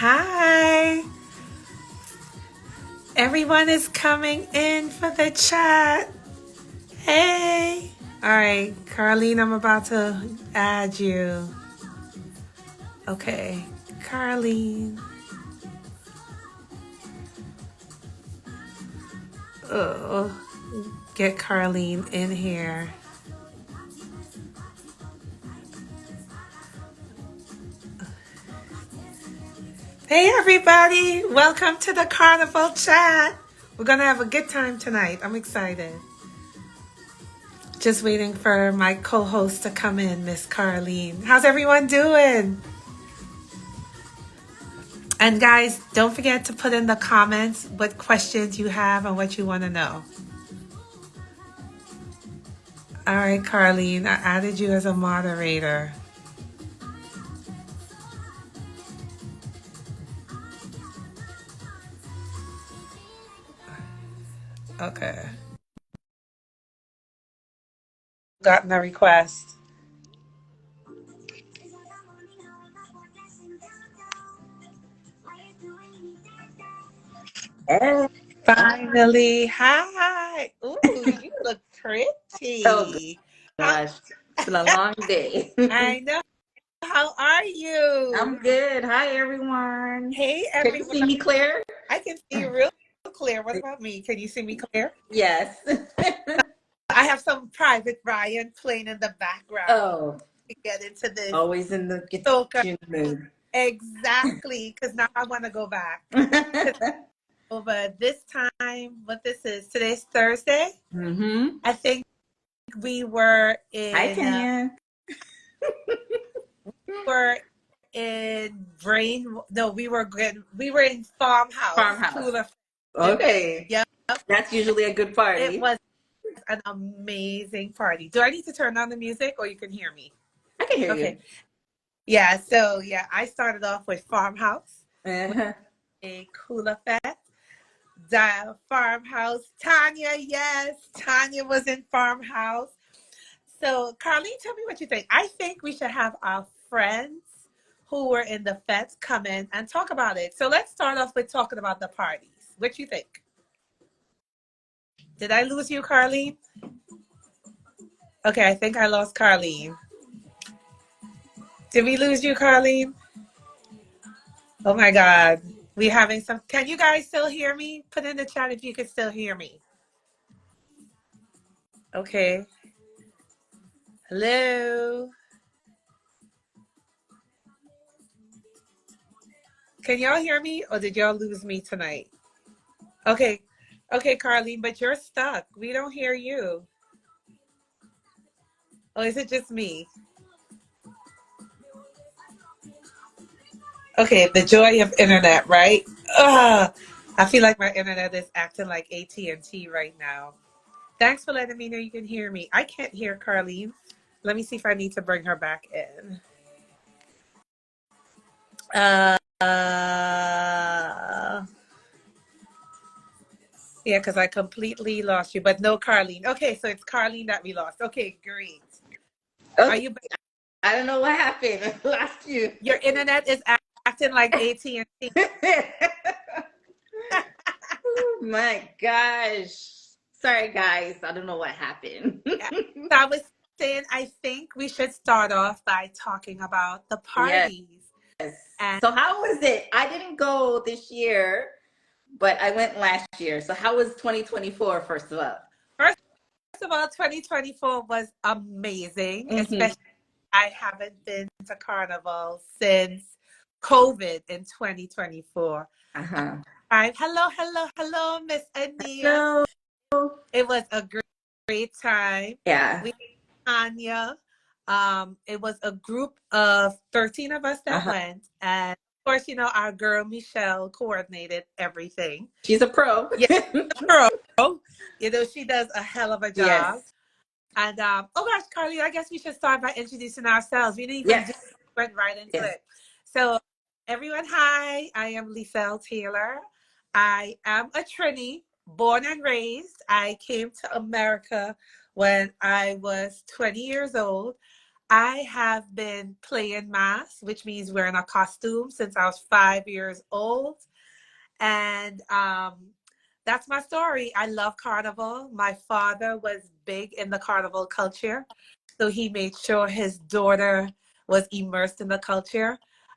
Hi. Everyone is coming in for the chat. Hey. All right, Carleen, I'm about to add you. Okay, Carleen. Oh, get Carleen in here. Hey, everybody. Welcome to the Carnival chat. We're going to have a good time tonight. I'm excited. Just waiting for my co-host to come in, Miss Carleen. How's everyone doing? And guys, don't forget to put in the comments what questions you have and what you want to know. All right, Carleen, I added you as a moderator. Okay. Gotten a request. Finally. Hi. Ooh, you look Oh pretty. gosh, it's been a long day. I know. How are you? I'm good. Hi everyone. Hey, Can you everyone. see me clear? I can see you real clear. What about me? Can you see me clear? Yes. I have some Private Ryan playing in the background Oh, to get into this always in the soca. kitchen mood. Exactly, because now I want to go back. But this time, what this is, today's Thursday. Mm-hmm. I think we were Hi in Tanya. we were in Farmhouse. Farmhouse. Cooler. Okay. Yep. That's usually a good It party. was an amazing party. Do I need to turn on the music or you can hear me? I can hear Okay. you. Yeah, so yeah, I started off with Farmhouse, Uh-huh. a cooler fest. The Farmhouse. Tanya, yes, Tanya was in Farmhouse. So, Carleen, tell me what you think. I think we should have our friends who were in the fest come in and talk about it. So let's start off with talking about the parties. What you think? Did I lose you, Carleen? Okay, I think I lost Carleen. Did we lose you, Carleen? Oh my God. We having some. Can you guys still hear me? Put in the chat if you can still hear me. Okay. Hello. Can y'all hear me or did y'all lose me tonight? Okay. Okay, Carleen, but you're stuck. We don't hear you. Oh, is it just me? Okay, the joy of internet, right? Ugh. I feel like my internet is acting like AT&T right now. Thanks for letting me know you can hear me. I can't hear Carleen. Let me see if I need to bring her back in. Yeah, because I completely lost you. But no Carleen. Okay, so it's Carleen that we lost. Okay, great. Are Okay. you back? I don't know what happened. I lost you. Your internet is acting like AT&T. Oh my gosh. Sorry guys. I don't know what happened. Yeah. So I was saying, I think we should start off by talking about the Yes. parties. And So how was it? I didn't go this year, but I went last year. So how was 2024 first of all? first of all, 2024 was amazing, Mm-hmm. especially I haven't been to Carnival since COVID in 2024. Uh-huh. Hello, Miss Ania. Hello. It was a great time. Yeah. We Tanya. It was a group of 13 of us that Uh-huh. went. And of course, you know, our girl Michelle coordinated everything. She's a pro. Yeah, the pro. You know, she does a hell of a job. Yes. And oh gosh, Carly, I guess we should start by introducing ourselves. We didn't even Yes. went right into Yes. it. So everyone, hi, I am Leisel Taylor. I am a Trini, born and raised. I came to America when I was 20 years old. I have been playing mass, which means wearing a costume since I was 5 years old. And that's my story. I love carnival. My father was big in the carnival culture, so he made sure his daughter was immersed in the culture.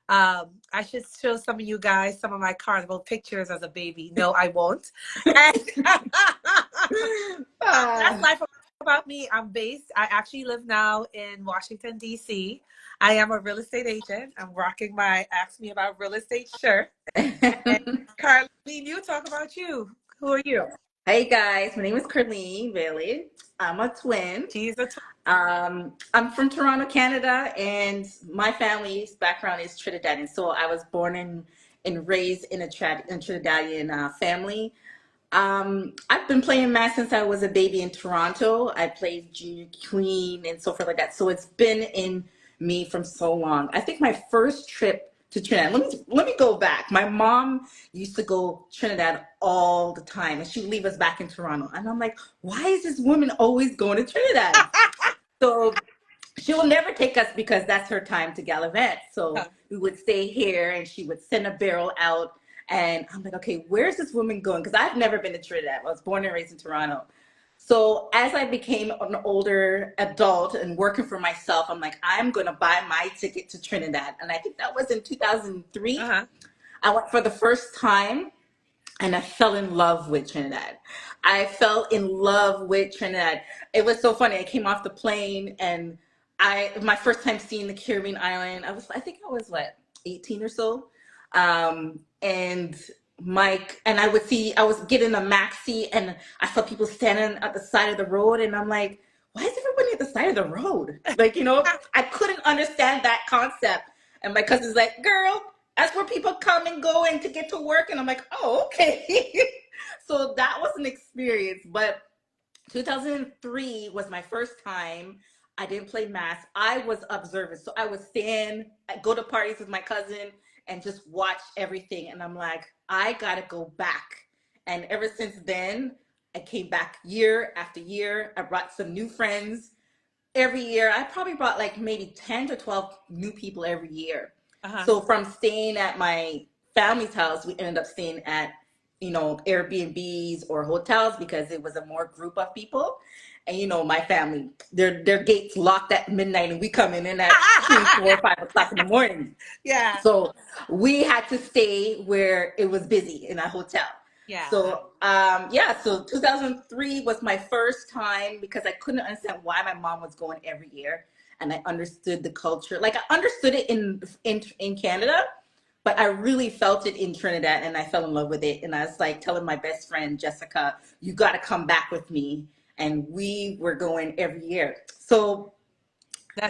I should show some of you guys some of my carnival pictures as a baby. No, I won't. And that's Ah. life about me. I actually live now in Washington, D.C. I am a real estate agent. I'm rocking my Ask Me About Real Estate shirt. And Carleen, you talk about you. Who are you? Hey guys, my name is Carleen Bailey. I'm a twin. She's a I'm from Toronto, Canada, and my family's background is Trinidadian. So I was born and raised in a Trinidadian family. I've been playing mass since I was a baby in Toronto. I played junior queen and so forth like that. So it's been in me from so long. I think my first trip to Trinidad. Let me go back. My mom used to go Trinidad all the time, and she would leave us back in Toronto. And I'm like, why is this woman always going to Trinidad? So she will never take us because that's her time to gallivant. So we would stay here and she would send a barrel out. And I'm like, okay, where's this woman going? Because I've never been to Trinidad. I was born and raised in Toronto. So as I became an older adult and working for myself, I'm like, I'm going to buy my ticket to Trinidad. And I think that was in 2003. I went for the first time and I fell in love with Trinidad. I fell in love with Trinidad. It was so funny. I came off the plane and my first time seeing the Caribbean island, I think I was what, 18 or so. And I was getting a maxi and I saw people standing at the side of the road and I'm like, why is everybody at the side of the road? Like, I couldn't understand that concept. And my cousin's like, girl, that's where people come and go and to get to work. And I'm like, oh, okay. So that was an experience. But 2003 was my first time. I didn't play mass. I was observant. So I would go to parties with my cousin and just watch everything. And I'm like, I got to go back. And ever since then, I came back year after year. I brought some new friends every year. I probably brought like maybe 10 to 12 new people every year. So from staying at my family's house, we ended up staying at, Airbnbs or hotels because it was a more group of people. And my family, their gates locked at midnight and we come in at 2, 4, 5 o'clock in the morning. Yeah. So we had to stay where it was busy in a hotel. Yeah. So, so 2003 was my first time because I couldn't understand why my mom was going every year. And I understood the culture. Like I understood it in Canada, but I really felt it in Trinidad and I fell in love with it. And I was like telling my best friend, Jessica, you got to come back with me. And we were going every year. So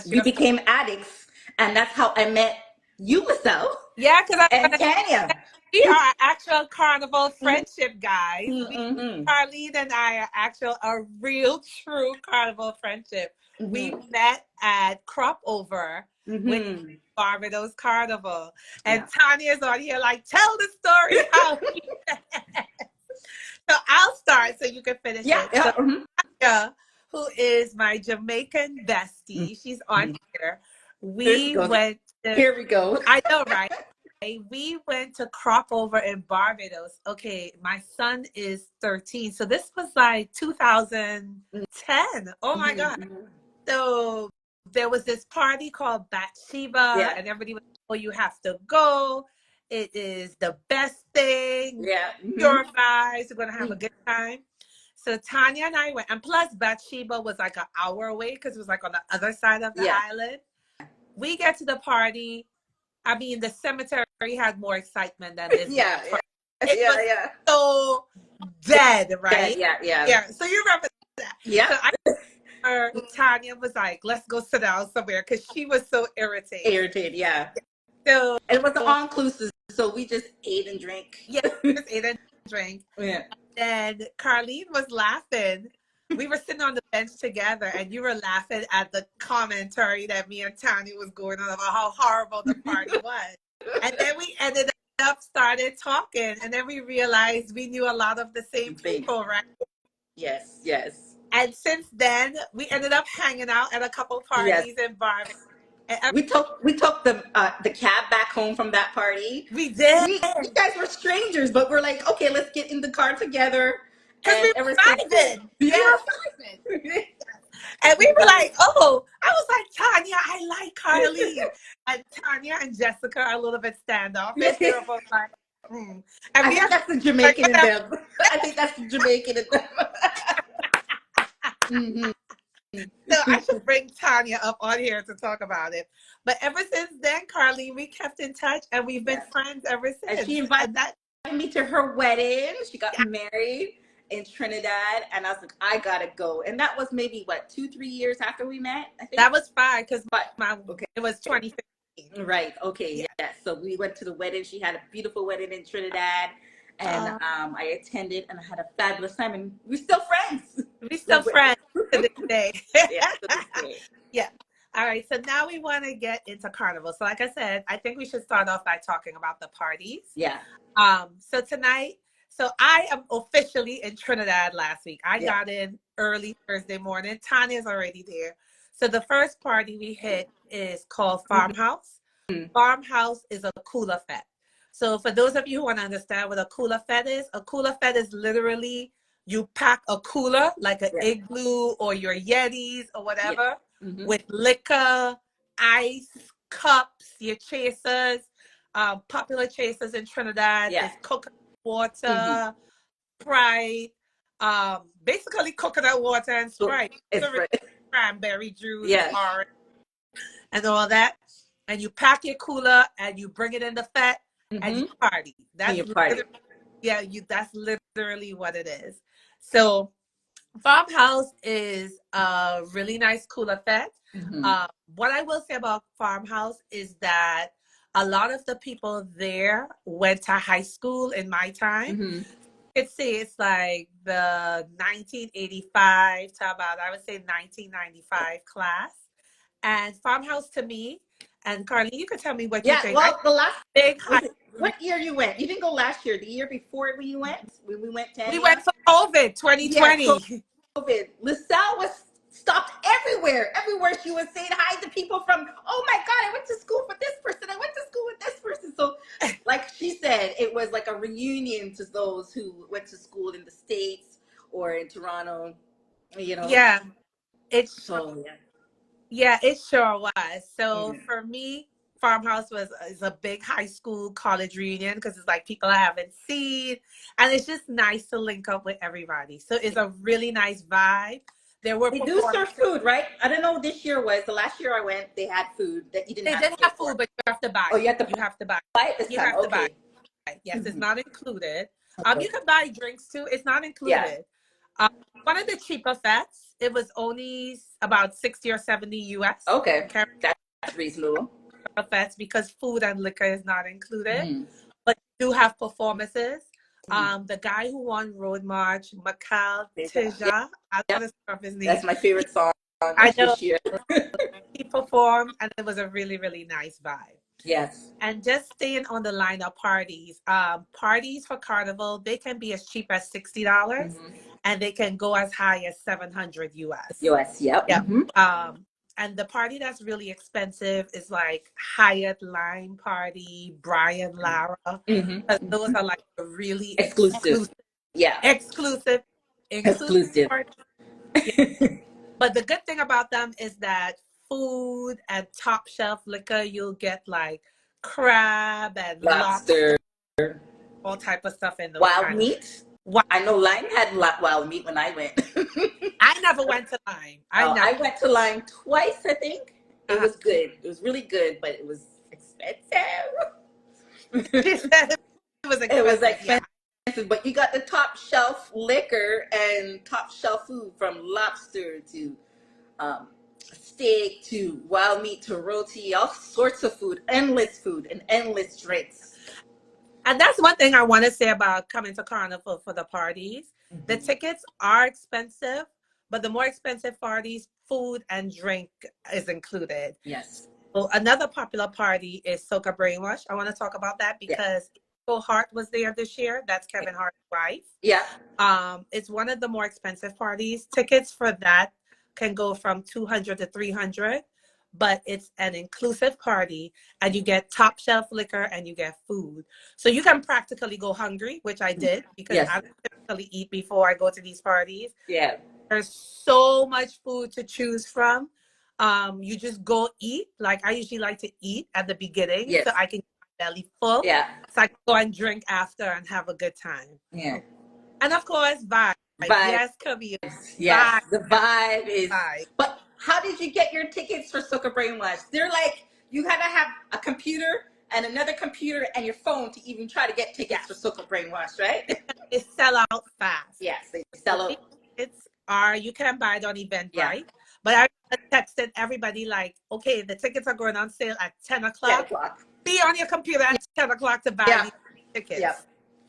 we became addicts. And that's how I met you, Leisel. Yeah, because and Tanya. We are actual carnival friendship guys. Mm-hmm. Carleen and I are a real true carnival friendship. Mm-hmm. We met at Crop Over with Barbados Carnival. And Tanya's on here like, tell the story how we met. So I'll start so you can finish it. So Tanya, who is my Jamaican bestie, she's on here. Here we go. I know, right? We went to Crop Over in Barbados. Okay, my son is 13. So this was like 2010. Oh my God. So there was this party called Bathsheba and everybody was like, oh, you have to go. It is the best thing. Yeah. Your vibes. We're going to have a good time. So Tanya and I went. And plus Bathsheba was like an hour away because it was like on the other side of the island. We get to the party. I mean, the cemetery had more excitement than this. It was so dead, right? Yeah. So you remember that? Yeah. So Tanya was like, let's go sit down somewhere because she was so irritated. Yeah. So it was all-inclusive, so we just ate and drank. Yeah, we just ate and drank. Yeah. And Carleen was laughing. We were sitting on the bench together and you were laughing at the commentary that me and Tanya was going on about how horrible the party was. And then we ended up started talking and then we realized we knew a lot of the same people, right? Yes. And since then, we ended up hanging out at a couple Yes. parties and bars. And We took the cab back home from that party. we did. We guys were strangers, but we're like, okay, let's get in the car together. Because we And ever since were then, vibing. We yes. were vibing. And we were like, oh, I was like, Tanya, I like Carleen. And Tanya and Jessica are a little bit standoffish. They were both like, hmm. And I me think and that's the like, Jamaican in them. I think that's the Jamaican in them. Hmm. so I should bring Tanya up on here to talk about it. But ever since then, Carleen, we kept in touch and we've been Yes. friends ever And since. she invited And that me to her wedding. She got yeah, married in Trinidad, and I was like, I gotta go. And that was maybe what 2-3 years after we met, I think. that was fine because But my okay, it was 2015. right, okay, Yeah. yes. So we went to the wedding. She had a beautiful wedding in Trinidad, and Uh, I attended, and I had a fabulous time. And we're still friends. we still friends to this day. Yeah, to this day. Yeah. All right. So now we want to get into Carnival. So like I said, I think we should start off by talking about the parties. Yeah, So tonight, so I am officially in Trinidad last week. I yeah. got in early Thursday morning. Tanya's already there. So the first party we hit is called Farmhouse. Mhm. Farmhouse is a cooler fete. So for those of you who want to understand what a cooler fete is, a cooler fete is literally you pack a cooler like an Yeah, igloo or your Yetis or yeah. whatever Hmm. with liquor, ice, cups, your chasers. Popular chasers in Trinidad Yeah. is coconut Hmm. water, Sprite, basically coconut water and So Sprite. it's The right. cranberry juice, Yes. orange, and all that. And you pack your cooler and you bring it in the fete and you Hmm. party. And That's your party. literally, yeah, that's literally what it is. So Farmhouse is a really nice cooler fete. Hmm. What I will say about Farmhouse is that a lot of the people there went to high school in my time. Hmm. Could say it's like the 1985 to about, I would say 1995 class. And Farmhouse to me, and Carly, you could tell me what you Yeah. think. I Well, the last big was high. it what year you went? You didn't go last year. The year before you went, when we went to We went Enya. for COVID Yeah, 2020. COVID. Lisel was stopped everywhere. Everywhere she was saying hi to people from. Oh my God, I went to school with this person. I went to school with this person. So, like she said, it was like a reunion to those who went to school in the States or in Toronto. You know. Yeah, it's So yeah. Yeah, it sure was. So Mhm. for me, Farmhouse is a big high school college reunion because it's like people I haven't seen, and it's just nice to link up with everybody. So it's a really nice vibe. There were They do serve performances. food, right? I don't know what this year was. The last year I went, they had food that you didn't They have to did pay have for. food, but you have to buy Oh, you it. have to You have to buy buy it this it. You time. have to buy Okay. it. Yes, it's Mhm. not included. Okay. You can buy drinks too. It's not Yeah. included. Um, one of the cheaper fets, it was only about 60 or 70 US. Okay. That's reasonable. Fest because food and liquor is not included, Hmm. but you do have performances. Hmm. The guy who won Road March, Makal Yeah. Tija, I Yeah. don't want to screw up his name. That's my favorite song I know this year. he performed, and it was a really, really nice vibe. Yes. And just staying on the line of parties, parties for Carnival, they can be as cheap as $60, Hmm. and they can go as high as 700 US. US. Yep. Yeah. Hmm. And the party that's really expensive is like Hyatt Lime Party, Brian Lara. Hmm. Because those are like the really Exclusive. Yeah. exclusive, inclusive Exclusive. parties. Yeah. But the good thing about them is that food and top shelf liquor, you'll get like crab and lobster, Lobster. all type of stuff in those Wild kind of. meat. Wow. I know Lime had wild meat when I went. I never went to Lime. I Oh, never. I went to Lime twice, I think. It Uh-huh. was good. It was really good, but it was expensive. She said it was It was expensive. Yeah. expensive, but you got the top shelf liquor and top shelf food from lobster to um, steak to wild meat to roti, all sorts of food, and endless drinks. And that's one thing I want to say about coming to Carnival for the parties. The Hmm. tickets are expensive, but the more expensive parties, food and drink is included. Yes. So another popular party is Soca Brainwash. I want to talk about that Yeah. because Hart was there this year. That's Kevin Hart's wife. Yeah. It's one of the more expensive parties. Tickets for that can go from 200 to 300, but it's an inclusive party and you get top shelf liquor and you get food. So you can practically go hungry, which I did because Yes. I don't typically eat before I go to these parties. Yeah. There's so much food to choose from. You just go eat. Like I usually like to eat at the beginning Yes. so I can get my belly full. Yeah. So I can go and drink after and have a good time. Yeah. And of course, vibes. Vibes. Yes, Camille. Yes. Vibes. The vibe is. Vibes. But how did you get your tickets for Soca Brainwash? They're like you had to have a computer and another computer and your phone to even try to get tickets Yes. for Soca Brainwash, right? They sell out fast. Yes, they So sell out. these tickets are, you can buy it on Eventbrite. Yeah. But I texted everybody like, okay, the tickets are going on sale at 10 10 o'clock. o'clock. Be on your computer at 10 o'clock to buy Yeah. these tickets. Yeah.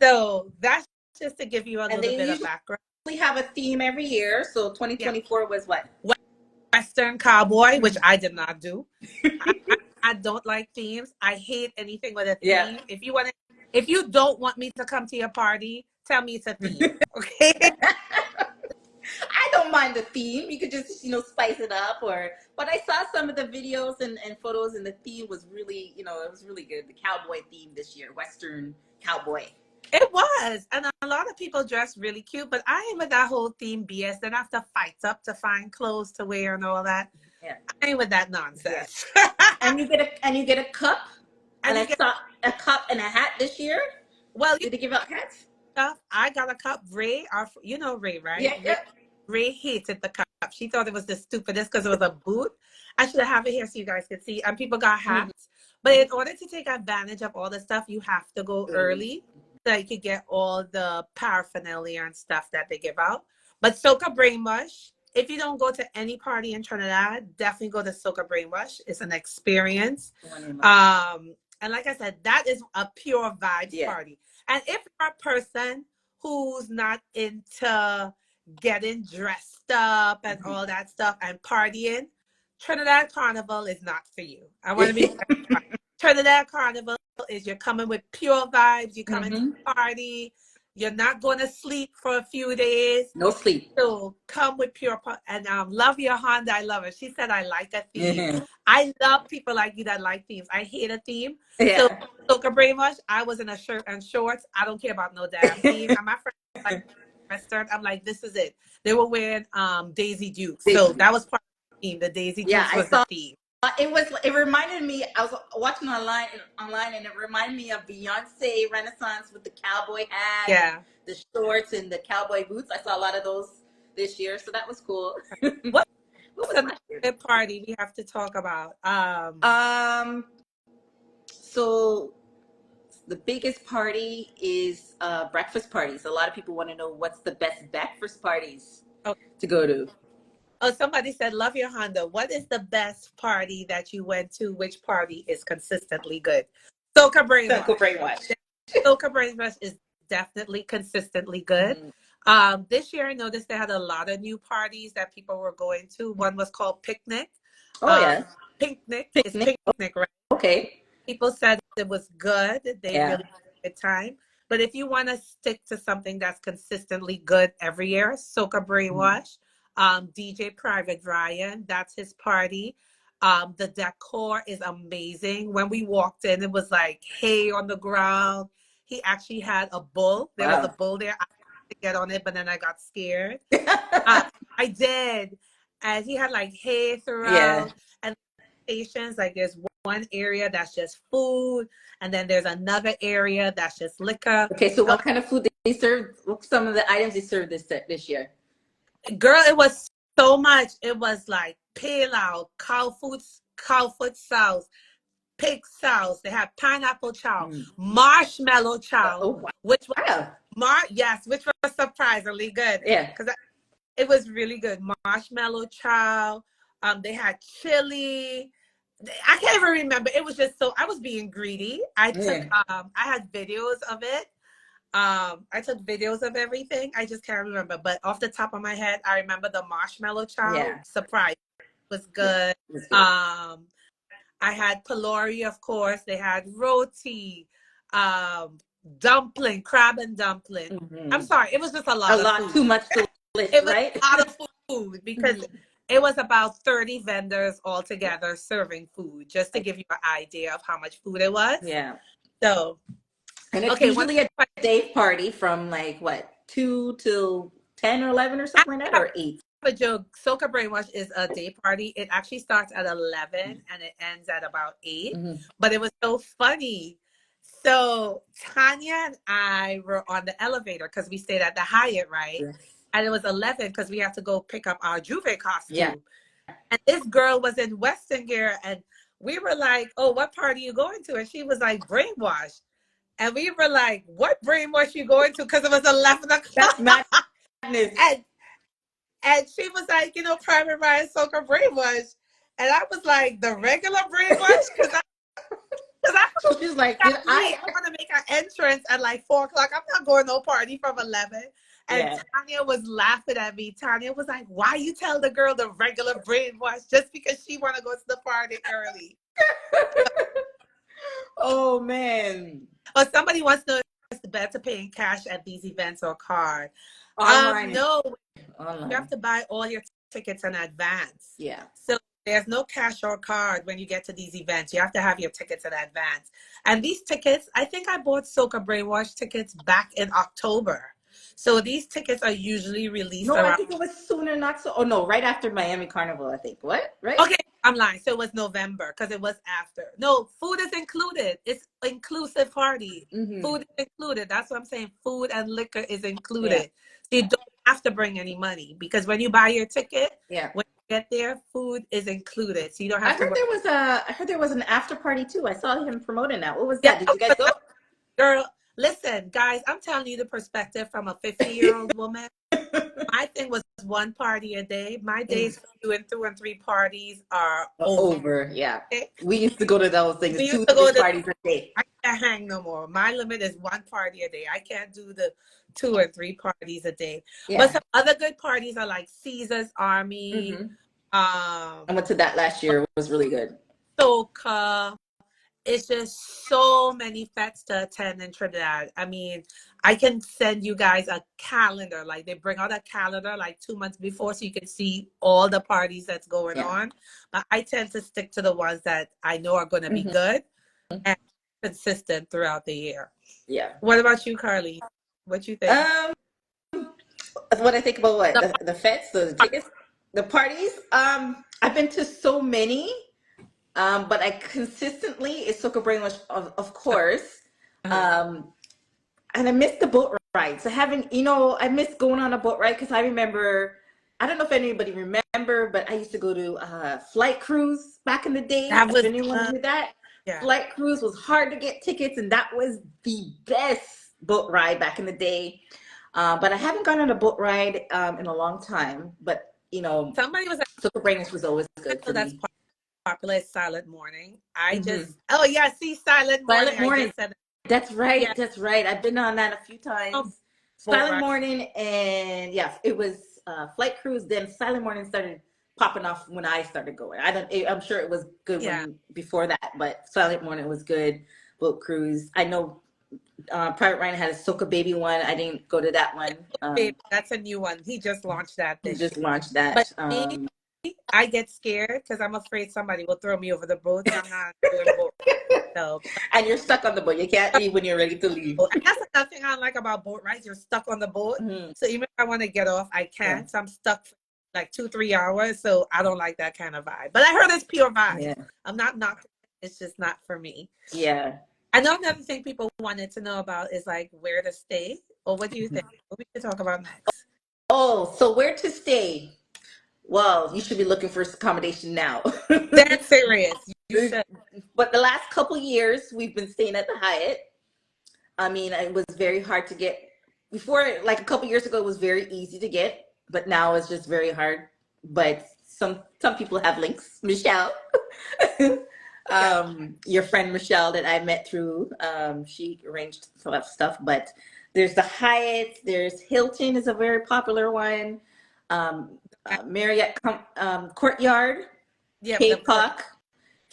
So that's just to give you a little bit of background. We have a theme every year. So 2024 was what? Western cowboy, which I did not do. I don't like themes. I hate anything with a theme. Yeah. If you don't want me to come to your party, tell me it's a theme. Okay. I don't mind the theme. You could just, spice it up but I saw some of the videos and photos and the theme was really, it was really good. The cowboy theme this year, Western cowboy. It was. And a lot of people dress really cute, but I ain't with that whole theme BS. Then I have to fight up to find clothes to wear and all that. Yeah. I ain't with that nonsense. Yeah. and you get a cup. And I saw a cup and a hat this year. Well, did they give out hats? I got a cup. Ray, you know Ray, right? Yeah. Ray hated the cup. She thought it was the stupidest because it was a boot. I should have it here so you guys could see. And people got hats. Mm-hmm. But in order to take advantage of all the stuff, you have to go early so you can get all the paraphernalia and stuff that they give out. But Soca Brainwash, if you don't go to any party in Trinidad, definitely go to Soca Brainwash. It's an experience. And like I said, that is a pure vibes party. And if you're a person who's not into getting dressed up and all that stuff and partying, Trinidad Carnival is not for you. I want to be Trinidad Carnival is you're coming with pure vibes. You're coming to party. You're not going to sleep for a few days. No sleep. So come with pure and love your Honda. I love it. She said I like a theme. I love people like you that like themes. I hate a theme. So Soca Brainwash, I was in a shirt and shorts. I don't care about no damn theme. And my friend was like restaurant. I'm like, this is it. They were wearing Daisy Dukes. So that was part of the theme. The Daisy Dukes was the theme. It reminded me, I was watching online and it reminded me of Beyonce Renaissance with the cowboy hat, the shorts and the cowboy boots. I saw a lot of those this year, so that was cool. What was a party we have to talk about? So the biggest party is breakfast parties. A lot of people want to know what's the best breakfast parties to go to. Oh, somebody said, love your Honda. What is the best party that you went to? Which party is consistently good? Soca Brainwash. Soca Brainwash is definitely consistently good. This year, I noticed they had a lot of new parties that people were going to. One was called Picnic. Picnic. It's Picnic, right? Okay. People said it was good. They really had a good time. But if you want to stick to something that's consistently good every year, Soca Brainwash. DJ Private Ryan, that's his party. The decor is amazing. When we walked in, it was like hay on the ground. He actually had a bull. There was a bull there. I had to get on it, but then I got scared. I did. And he had like hay throughout. And stations, like there's one area that's just food, and then there's another area that's just liquor. Okay, so what kind of food they serve? What's some of the items they served this year? Girl, it was so much. It was like pilau, cow foot sauce, pig sauce. They had pineapple chow, marshmallow chow, which was which was surprisingly good. Yeah, because it was really good. Marshmallow chow. They had chili. I can't even remember. It was just so I was being greedy. I took I had videos of it. I took videos of everything. I just can't remember, but off the top of my head, I remember the marshmallow chow. Surprise, was good. I had pilori, of course. They had roti. dumpling, crab and dumpling. I'm sorry, it was just a A lot of lot food. too much to list, It was right? a lot of food because Mhm. it was about 30 vendors all together serving food, just to give you an idea of how much food it was. Yeah. So, And it's okay, one usually a day party from like what, 2 till 10 or 11 or something like that, or 8. a joke. Soca Brainwash is a day party. It actually starts at 11 and it ends at about 8. Mm-hmm. But it was so funny. So Tanya and I were on the elevator because we stayed at the Hyatt, right? Yes. And it was 11 because we had to go pick up our Juve Yeah. costume. And this girl was in Western gear and we were like, oh, what party are you going to? And she was like, Brainwash. And we were like, what Brainwash you going to? Because it was 11 That's o'clock. madness. and And she was like, Private Ryan Soca Brainwash. And I was like, the regular Brainwash? Because I She's like, got did me. I? I want to make an entrance at like 4 o'clock. I'm not going no party from 11. And Yeah. Tanya was laughing at me. Tanya was like, why you tell the girl the regular Brainwash just because she want to go to the party early? Oh man. Or somebody wants to know if it's better to pay in cash at these events or card. Online. No, you have Online. to buy all your tickets in advance. Yeah. So there's no cash or card when you get to these events. You have to have your tickets in advance. And these tickets, I think I bought Soca Brainwash tickets back in October. So these tickets are usually released No, I around. think it was sooner, not so. Oh no, right after Miami Carnival, I think. What? Right? Okay, I'm lying. So it was November because it was after. No, food is included. It's inclusive party. Mm-hmm. Food is included. That's what I'm saying. Food and liquor is Yeah. included. So you don't have to bring any money because when you buy your ticket, Yeah. when you get there, food is included. So you don't I have to heard worry. I heard there was an after party too. I saw him promoting that. What was Yeah, that? Did you guys go? girl, listen, guys, I'm telling you the perspective from a 50-year-old woman. My thing was one party a day. My days for doing 2 and 3 parties are over. Over, yeah. Okay? We used to go to those things, We used two, to three go to, parties a day. I can't hang no more. My limit is one party a day. I can't do the 2 or 3 parties a day. But Yeah. some other good parties are like Caesar's Army, Mm-hmm. um, I went to that last year. It was really good. Soca. It's just so many fests to attend in Trinidad. I mean, I can send you guys a calendar. Like they bring out a calendar like 2 months before so you can see all the parties that's going Yeah. on. But I tend to stick to the ones that I know are going to be Mm-hmm. good and consistent throughout the year. Yeah. What about you, Carleen? What you think? Um, what I think about what The the fets, the tickets, the parties. I've been to so many. But I consistently it's Soca Brainwash, of course. uh-huh. Um, and I missed the boat rides. I haven't, I miss going on a boat ride because I remember. I don't know if anybody remember, but I used to go to flight cruise back in the day. That If was, anyone did that, yeah. flight cruise was hard to get tickets, and that was the best boat ride back in the day. But I haven't gone on a boat ride in a long time. But Somebody was like, Soca Brainwash was always I good know for that's me. popular is Silent Morning. Hmm. Oh yeah, see Silent Morning. Silent I Morning. just said, That's yeah, right. That's right. I've been on that a few oh, times. boat Silent ride. Morning, and yeah, it was Flight Cruise. Then Silent Morning started popping off when I started going. I'm sure it was good Yeah. when before that, but Silent Morning was good. Boat Cruise. I know Private Ryan had a Soca Baby one. I didn't go to that one. Babe, that's a new one. He just launched that He this just year. launched But that. me, I get scared because I'm afraid somebody will throw me over the boat. So I'm not doing boat. So, And you're stuck on the boat. You can't leave when you're ready to leave. and that's another thing I don't like about boat rides. You're stuck on the boat. Mhm. So even if I want to get off, I Yeah. can't. So I'm stuck for like 2, 3 hours. So I don't like that kind of vibe. But I heard it's pure vibes. Yeah. I'm not knocking it. It's just not for me. Yeah. I know another thing people wanted to know about is like where to stay. Or what do you think? What we should talk about next? Oh, so where to stay? Well, you should be looking for accommodation now. Dead serious. You should. But the last couple years, we've been staying at the Hyatt. I mean, it was very hard to get. Before, like a couple years ago, it was very easy to get, but now it's just very hard. But some people have links. Michelle, Yeah. your friend Michelle that I met through, she arranged some of that stuff. But there's the Hyatt. There's Hilton is a very popular one. Marriott Courtyard, Yeah, the Cape Hawk.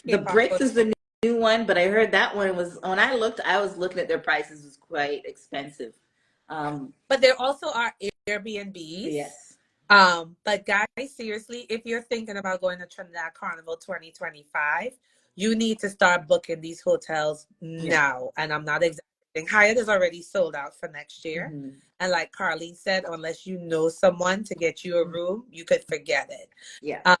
The K-pop. Bricks is the new one, but I heard that one was, when I was looking at their prices, was quite expensive. But there also are Airbnbs. Yes. But guys, seriously, if you're thinking about going to Trinidad Carnival 2025, you need to start booking these hotels now. And I'm not exaggerating. Hyatt is already sold out for next year. Mm-hmm. And like Carleen said, unless you know someone to get you a room, you could forget it. Yeah.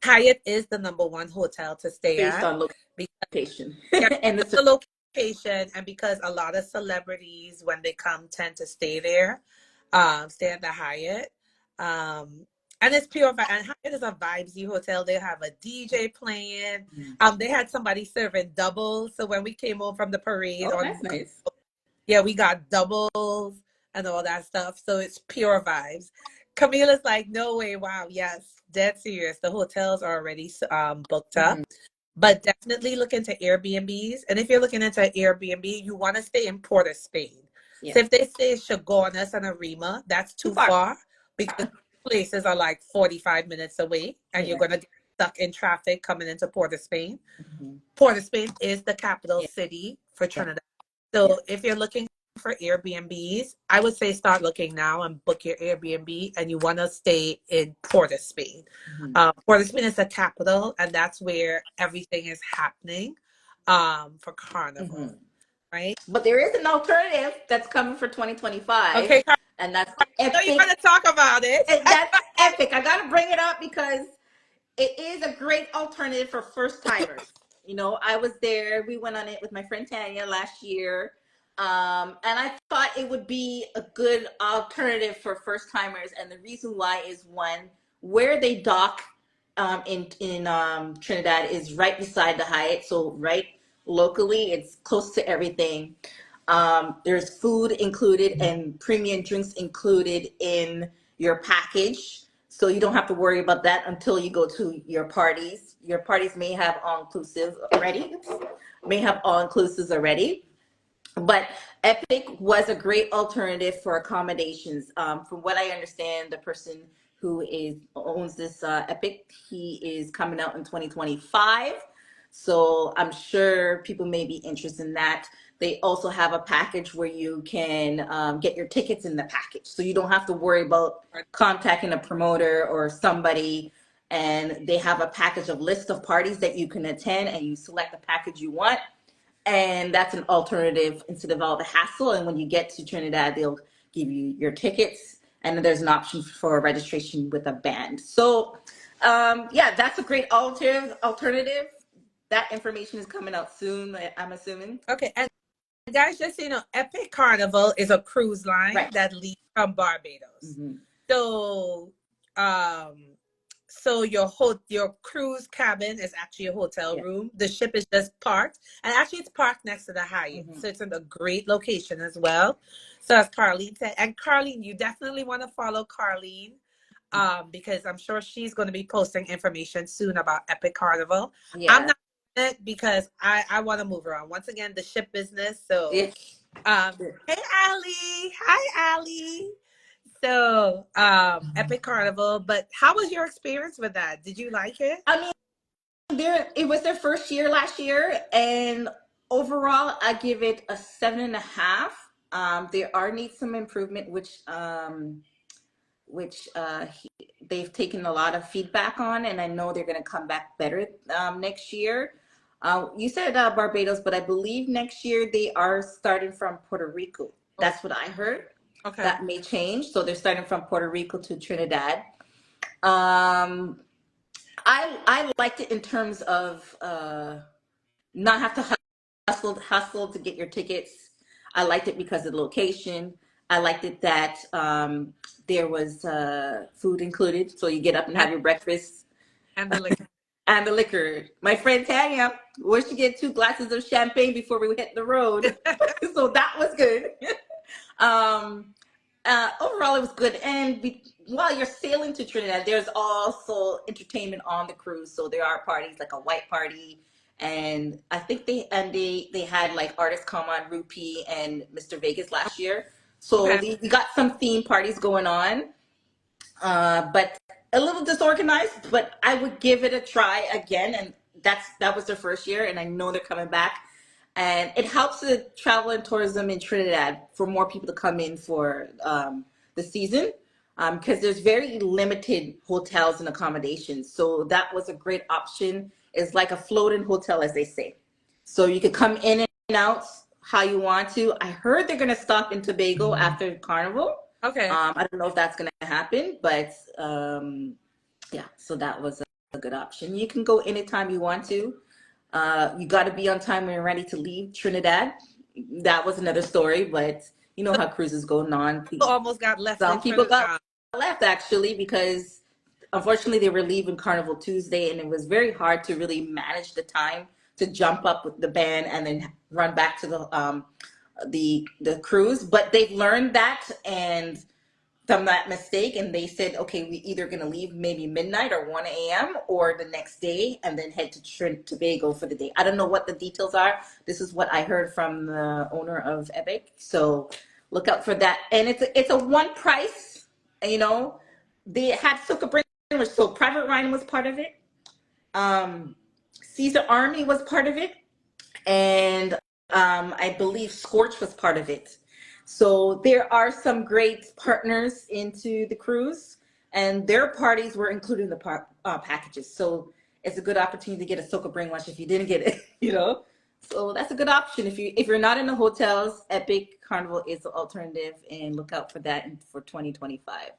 Hyatt is the #1 hotel to stay Based at. on location. And the location, and because a lot of celebrities, when they come, tend to stay there, stay at the Hyatt. And it's pure vibe. And Hyatt is a vibesy hotel. They have a DJ playing. They had somebody serving doubles. So when we came home from the parade, that's nice. Yeah, we got doubles and all that stuff. So it's pure vibes. Camila's like, no way. Wow. Yes. Dead serious. The hotels are already booked up. But definitely look into Airbnbs. And if you're looking into Airbnb, you want to stay in Port of Spain. Yeah. So if they say Chagonas and Arima, that's too far because places are like 45 minutes away and you're going to get stuck in traffic coming into Port of Spain. Port of Spain is the capital city for Trinidad. So if you're looking for Airbnbs, I would say start looking now and book your Airbnb, and you want to stay in Port of Spain. Port of Spain is the capital, and that's where everything is happening for Carnival, right? But there is an alternative that's coming for 2025. Okay, and that's Epic. So you want to talk about it? That's Epic. I got to bring it up because it is a great alternative for first timers. You know, I was there. We went on it with my friend Tanya last year. And I thought it would be a good alternative for first timers. And the reason why is, one, where they dock in Trinidad is right beside the Hyatt. So right locally, it's close to everything. There's food included and premium drinks included in your package. So you don't have to worry about that until you go to your parties. Your parties may have all-inclusives already. But Epic was a great alternative for accommodations. From what I understand, the person who owns this Epic, he is coming out in 2025. So I'm sure people may be interested in that. They also have a package where you can get your tickets in the package. So you don't have to worry about contacting a promoter or somebody. And they have a package of list of parties that you can attend, and you select the package you want. And that's an alternative instead of all the hassle. And when you get to Trinidad, they'll give you your tickets. And then there's an option for registration with a band. So, that's a great alternative. That information is coming out soon, I'm assuming. Okay. And guys, just so you know, Epic Carnival is a cruise line that leaves from Barbados. So, so your cruise cabin is actually a hotel room. The ship is just parked, and actually it's parked next to the Hyatt. So it's in a great location as well. So as Carleen said, and Carleen, you definitely want to follow Carleen because I'm sure she's going to be posting information soon about Epic Carnival. I'm not it because I want to move around. Once again, the ship business. So hey Ali. Hi Ali. So, Epic Carnival, but how was your experience with that? Did you like it? I mean, it was their first year last year, and overall, I give it a 7.5. There needs some improvement, which they've taken a lot of feedback on, and I know they're going to come back better next year. You said Barbados, but I believe next year they are starting from Puerto Rico. That's what I heard. Okay. That may change. So they're starting from Puerto Rico to Trinidad. I liked it in terms of not have to hustle to get your tickets. I liked it because of the location. I liked it that there was food included. So you get up and have your breakfast. And the liquor. And the liquor. My friend Tanya, where she get 2 glasses of champagne before we hit the road. So that was good. Overall, it was good. And while you're sailing to Trinidad, there's also entertainment on the cruise. So there are parties, like a white party, and I think they had like artists come on, Rupee and Mr. Vegas last year. So we got some theme parties going on, but a little disorganized. But I would give it a try again, and that was their first year, and I know they're coming back. And it helps the travel and tourism in Trinidad for more people to come in for the season, because there's very limited hotels and accommodations. So that was a great option. It's like a floating hotel, as they say. So you could come in and out how you want to. I heard they're going to stop in Tobago after Carnival. Okay. I don't know if that's going to happen, but yeah, so that was a good option. You can go anytime you want to. You got to be on time when you're ready to leave Trinidad. That was another story, but you know how cruises go on. Almost got left Some in people got Trinidad. left actually because unfortunately they were leaving Carnival Tuesday, and it was very hard to really manage the time to jump up with the band and then run back to the cruise. But they've learned that and from that mistake, and they said, okay, we either going to leave maybe midnight or 1 a.m. or the next day and then head to Tobago for the day. I don't know what the details are. This is what I heard from the owner of Epic. So look out for that. And it's a one price, you know. They had Suka Brainwash, so Private Ryan was part of it. Caesar Army was part of it. And I believe Scorch was part of it. So there are some great partners into the cruise, and their parties were included in the packages. So it's a good opportunity to get a Soca Brainwash if you didn't get it, you know. So that's a good option if you're not in the hotels. Epic Carnival is the alternative, and look out for that for 2025.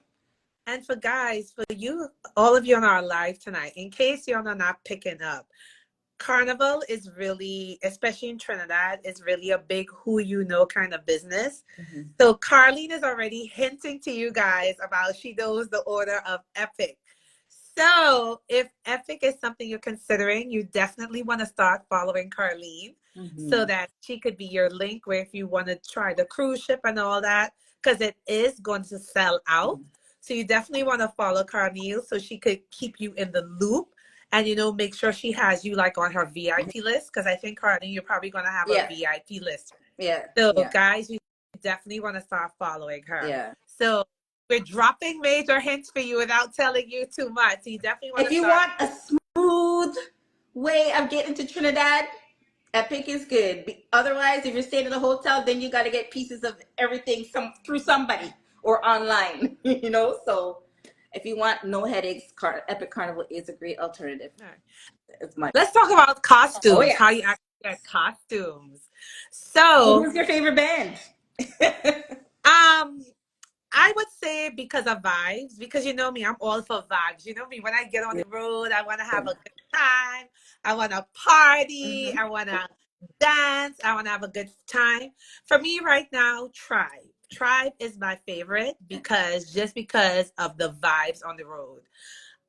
And for guys, for you, all of you on our live tonight, in case you're not picking up, Carnival is really, especially in Trinidad, is really a big who you know kind of business. Mm-hmm. So Carleen is already hinting to you guys about she knows the order of Epic. So if Epic is something you're considering, you definitely want to start following Carleen, mm-hmm. so that she could be your link where if you want to try the cruise ship and all that, because it is going to sell out. Mm-hmm. So you definitely want to follow Carleen so she could keep you in the loop. And, you know, make sure she has you like on her VIP list. Because I think, Carleen, you're probably going to have a VIP list. Yeah. So, guys, you definitely want to start following her. Yeah. So we're dropping major hints for you without telling you too much. So you definitely want to want a smooth way of getting to Trinidad, Epic is good. Otherwise, if you're staying in a hotel, then you got to get pieces of everything through somebody or online, you know? So if you want no headaches, Epic Carnival is a great alternative. Right. Let's talk about costumes. Oh, yeah. How you actually get costumes. So, who's your favorite band? I would say because of vibes, because you know me, I'm all for vibes. You know me, when I get on the road, I want to have a good time. I want to party. Mm-hmm. I want to dance. I want to have a good time. For me right now, Tribe. Tribe is my favorite because of the vibes on the road.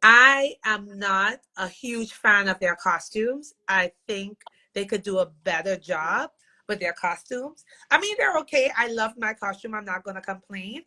I am not a huge fan of their costumes. I think they could do a better job with their costumes. I mean, they're okay. I love my costume. I'm not going to complain.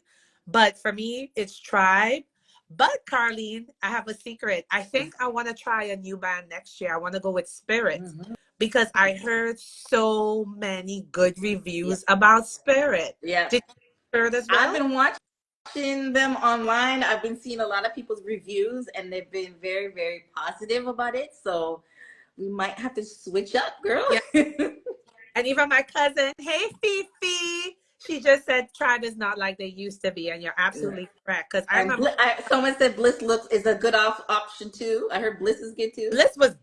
But for me, it's Tribe. But Carleen, I have a secret. I think I want to try a new band next year. I want to go with Spirit, mm-hmm. because I heard so many good reviews about Spirit. Yeah. Did you hear Spirit as well? I've been watching them online. I've been seeing a lot of people's reviews, and they've been very, very positive about it. So we might have to switch up, girl. Yeah. And even my cousin, hey Fifi, she just said Tribe is not like they used to be, and you're absolutely correct. Because I remember someone said Bliss is a good option too. I heard Bliss is good too. Bliss was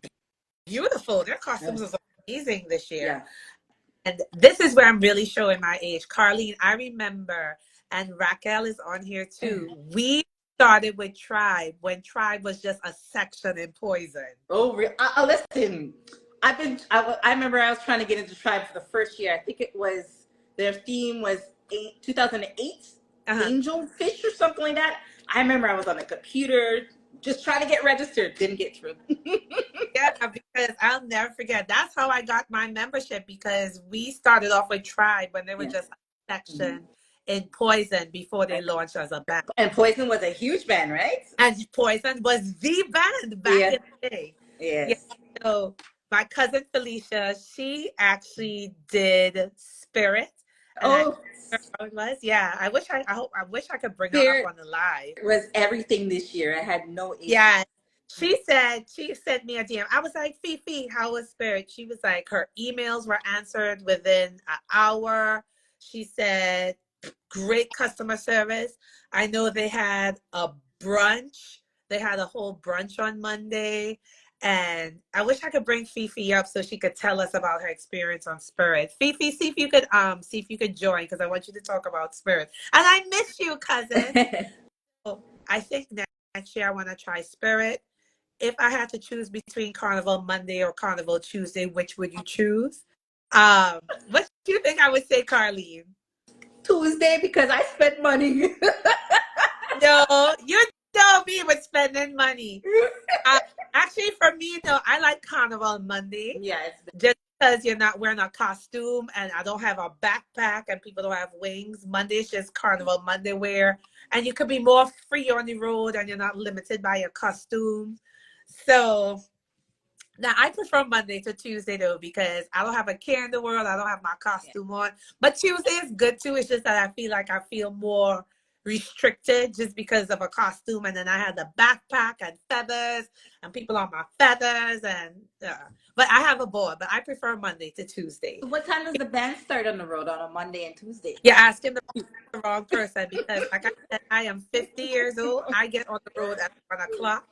beautiful. Their costumes was amazing this year. Yeah. And this is where I'm really showing my age. Carleen, I remember, and Raquel is on here too. We started with Tribe when Tribe was just a section in Poison. Oh, listen. I remember I was trying to get into Tribe for the first year. I think it was their theme was 2008, Angel Fish or something like that. I remember I was on the computer just trying to get registered. Didn't get through. Yeah, because I'll never forget. That's how I got my membership, because we started off with Tribe when they were just a section in Poison before they launched as a band. And Poison was a huge band, right? And Poison was the band back in the day. Yes. Yeah. So my cousin Felicia, she actually did Spirit. Oh, it was. Yeah, I wish I could bring her up on the live. It was everything this year. I had no issue. Yeah, She sent me a DM. I was like, Fifi, how was Spirit? She was like, her emails were answered within an hour. She said, great customer service. I know they had a brunch. They had a whole brunch on Monday. And I wish I could bring Fifi up so she could tell us about her experience on Spirit. Fifi, see if you could join because I want you to talk about Spirit. And I miss you, cousin. So I think next year I want to try Spirit. If I had to choose between Carnival Monday or Carnival Tuesday, which would you choose? What do you think I would say, Carleen? Tuesday because I spent money. No, you know me with spending money. Uh, Actually, for me, no, I like Carnival Monday Yeah, just because you're not wearing a costume and I don't have a backpack and people don't have wings. Monday's just Carnival Monday wear, and you could be more free on the road and you're not limited by your costume. So now I prefer Monday to Tuesday though because I don't have a care in the world. I don't have my yeah. costume on. But Tuesday is good too. It's just that I feel more restricted just because of a costume, and then I had the backpack and feathers and people on my feathers and but I have a board. But I prefer Monday to Tuesday. So what time does the band start on the road on a Monday and Tuesday? You're asking the wrong person because, like I said, I am 50 years old. I get on the road at 1 o'clock.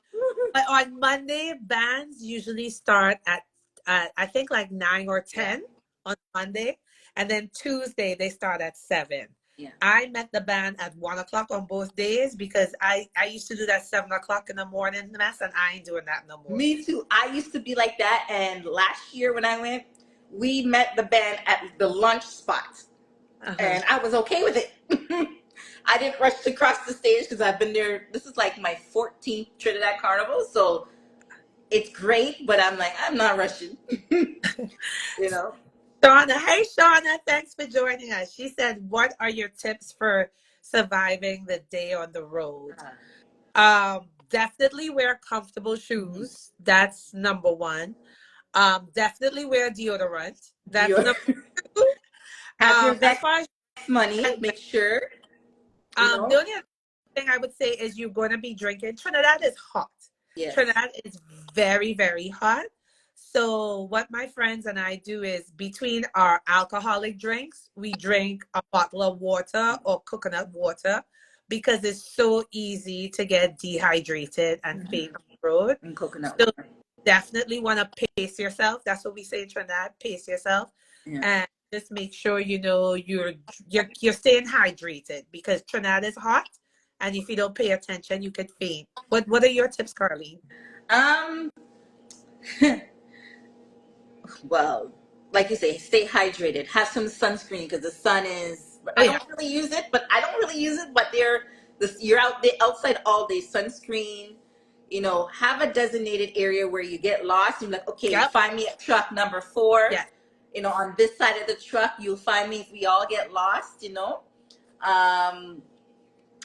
But on Monday, bands usually start at I think like 9 or 10 Yeah, on Monday, and then Tuesday they start at 7. yeah. I met the band at 1 o'clock on both days because I used to do that 7 o'clock in the morning mess, and I ain't doing that no more. Me too. I used to be like that, and last year when I went, we met the band at the lunch spot, Uh-huh. and I was okay with it. I didn't rush to cross the stage because I've been there. This is like my 14th Trinidad Carnival, so it's great, but I'm like, I'm not rushing. you know? Shauna, hey Shauna, thanks for joining us. She said, "What are your tips for surviving the day on the road?" Definitely wear comfortable Mhm. shoes. That's number one. Definitely wear deodorant. That's You number two. have your As vex far as money. Make sure, the only other thing I would say is you're going to be drinking. Trinidad is hot. Yes. Trinidad is very, very hot. So what my friends and I do is between our alcoholic drinks, we drink a bottle of water or coconut water because it's so easy to get dehydrated and Mhm. faint on the road. And coconut So water. definitely want to pace yourself. That's what we say in Trinidad, pace yourself. Yeah. And just make sure you know you're staying hydrated because Trinidad is hot, and if you don't pay attention, you could faint. What are your tips, Carly? Um. Well, like you say, stay hydrated. Have some sunscreen because the sun is. Oh I yeah, don't really use it, but I don't really use it. But you're out there outside all day. Sunscreen. Have a designated area where you get lost. You're like, okay, yep, find me at truck number 4. yeah. On this side of the truck, you'll find me if we all get lost. Um,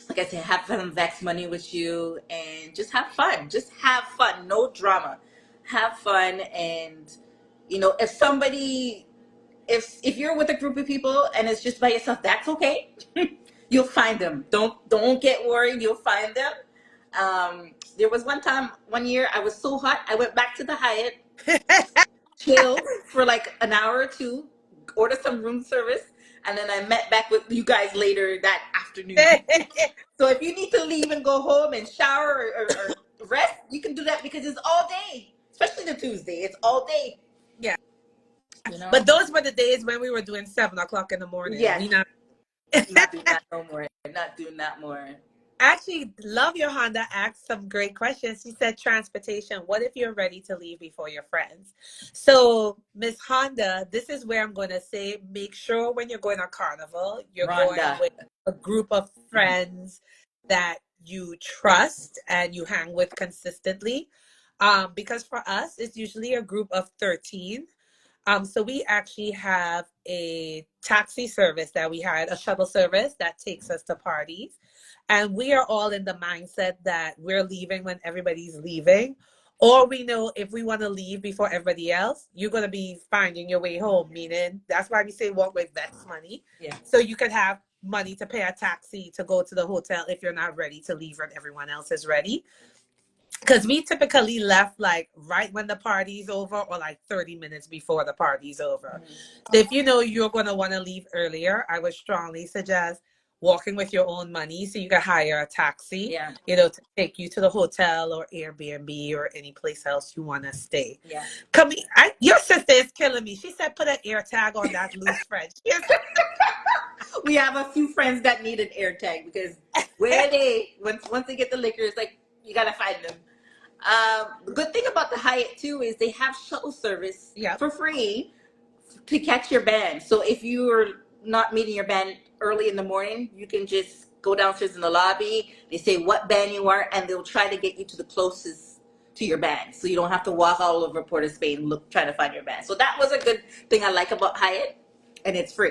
like I said, have some Vex money with you and just have fun. Just have fun. No drama. Have fun and if somebody if you're with a group of people and it's just by yourself, that's okay. You'll find them. Don't get worried, you'll find them. There was one year I was so hot, I went back to the Hyatt, chilled for like an hour or two, ordered some room service, and then I met back with you guys later that afternoon. So if you need to leave and go home and shower or rest, you can do that because it's all day. Especially the Tuesday, it's all day. Yeah, You know? but those were the days when we were doing 7 o'clock in the morning. Yes, We not. not doing that no more. Not doing that more. Actually, love your Honda asked some great questions. She said, transportation. What if you're ready to leave before your friends? So, Miss Honda, this is where I'm going to say make sure when you're going to Carnival, you're going Rhonda. with a group of friends that you trust and you hang with consistently. Because for us, it's usually a group of 13. So we actually have a taxi service that we hired, a shuttle service that takes us to parties. And we are all in the mindset that we're leaving when everybody's leaving. Or we know if we want to leave before everybody else, you're going to be finding your way home. Meaning, that's why we say walk with best money. Yeah. So you could have money to pay a taxi to go to the hotel if you're not ready to leave when everyone else is ready. because we typically left like right when the party's over or like 30 minutes before the party's over. Mhm. So if you know you're going to want to leave earlier, I would strongly suggest walking with your own money so you can hire a taxi, Yeah, to take you to the hotel or Airbnb or any place else you want to stay. yeah. Your sister is killing me. She said put an air tag on that loose French. Yes. We have a few friends that need an air tag because where they once they get the liquor, it's like you gotta find them. The good thing about the Hyatt too is they have shuttle service Yep. for free to catch your band. So if you're not meeting your band early in the morning, you can just go downstairs in the lobby. They say what band you are, and they'll try to get you to the closest to your band, so you don't have to walk all over Port of Spain trying to find your band. So that was a good thing I like about Hyatt, and it's free.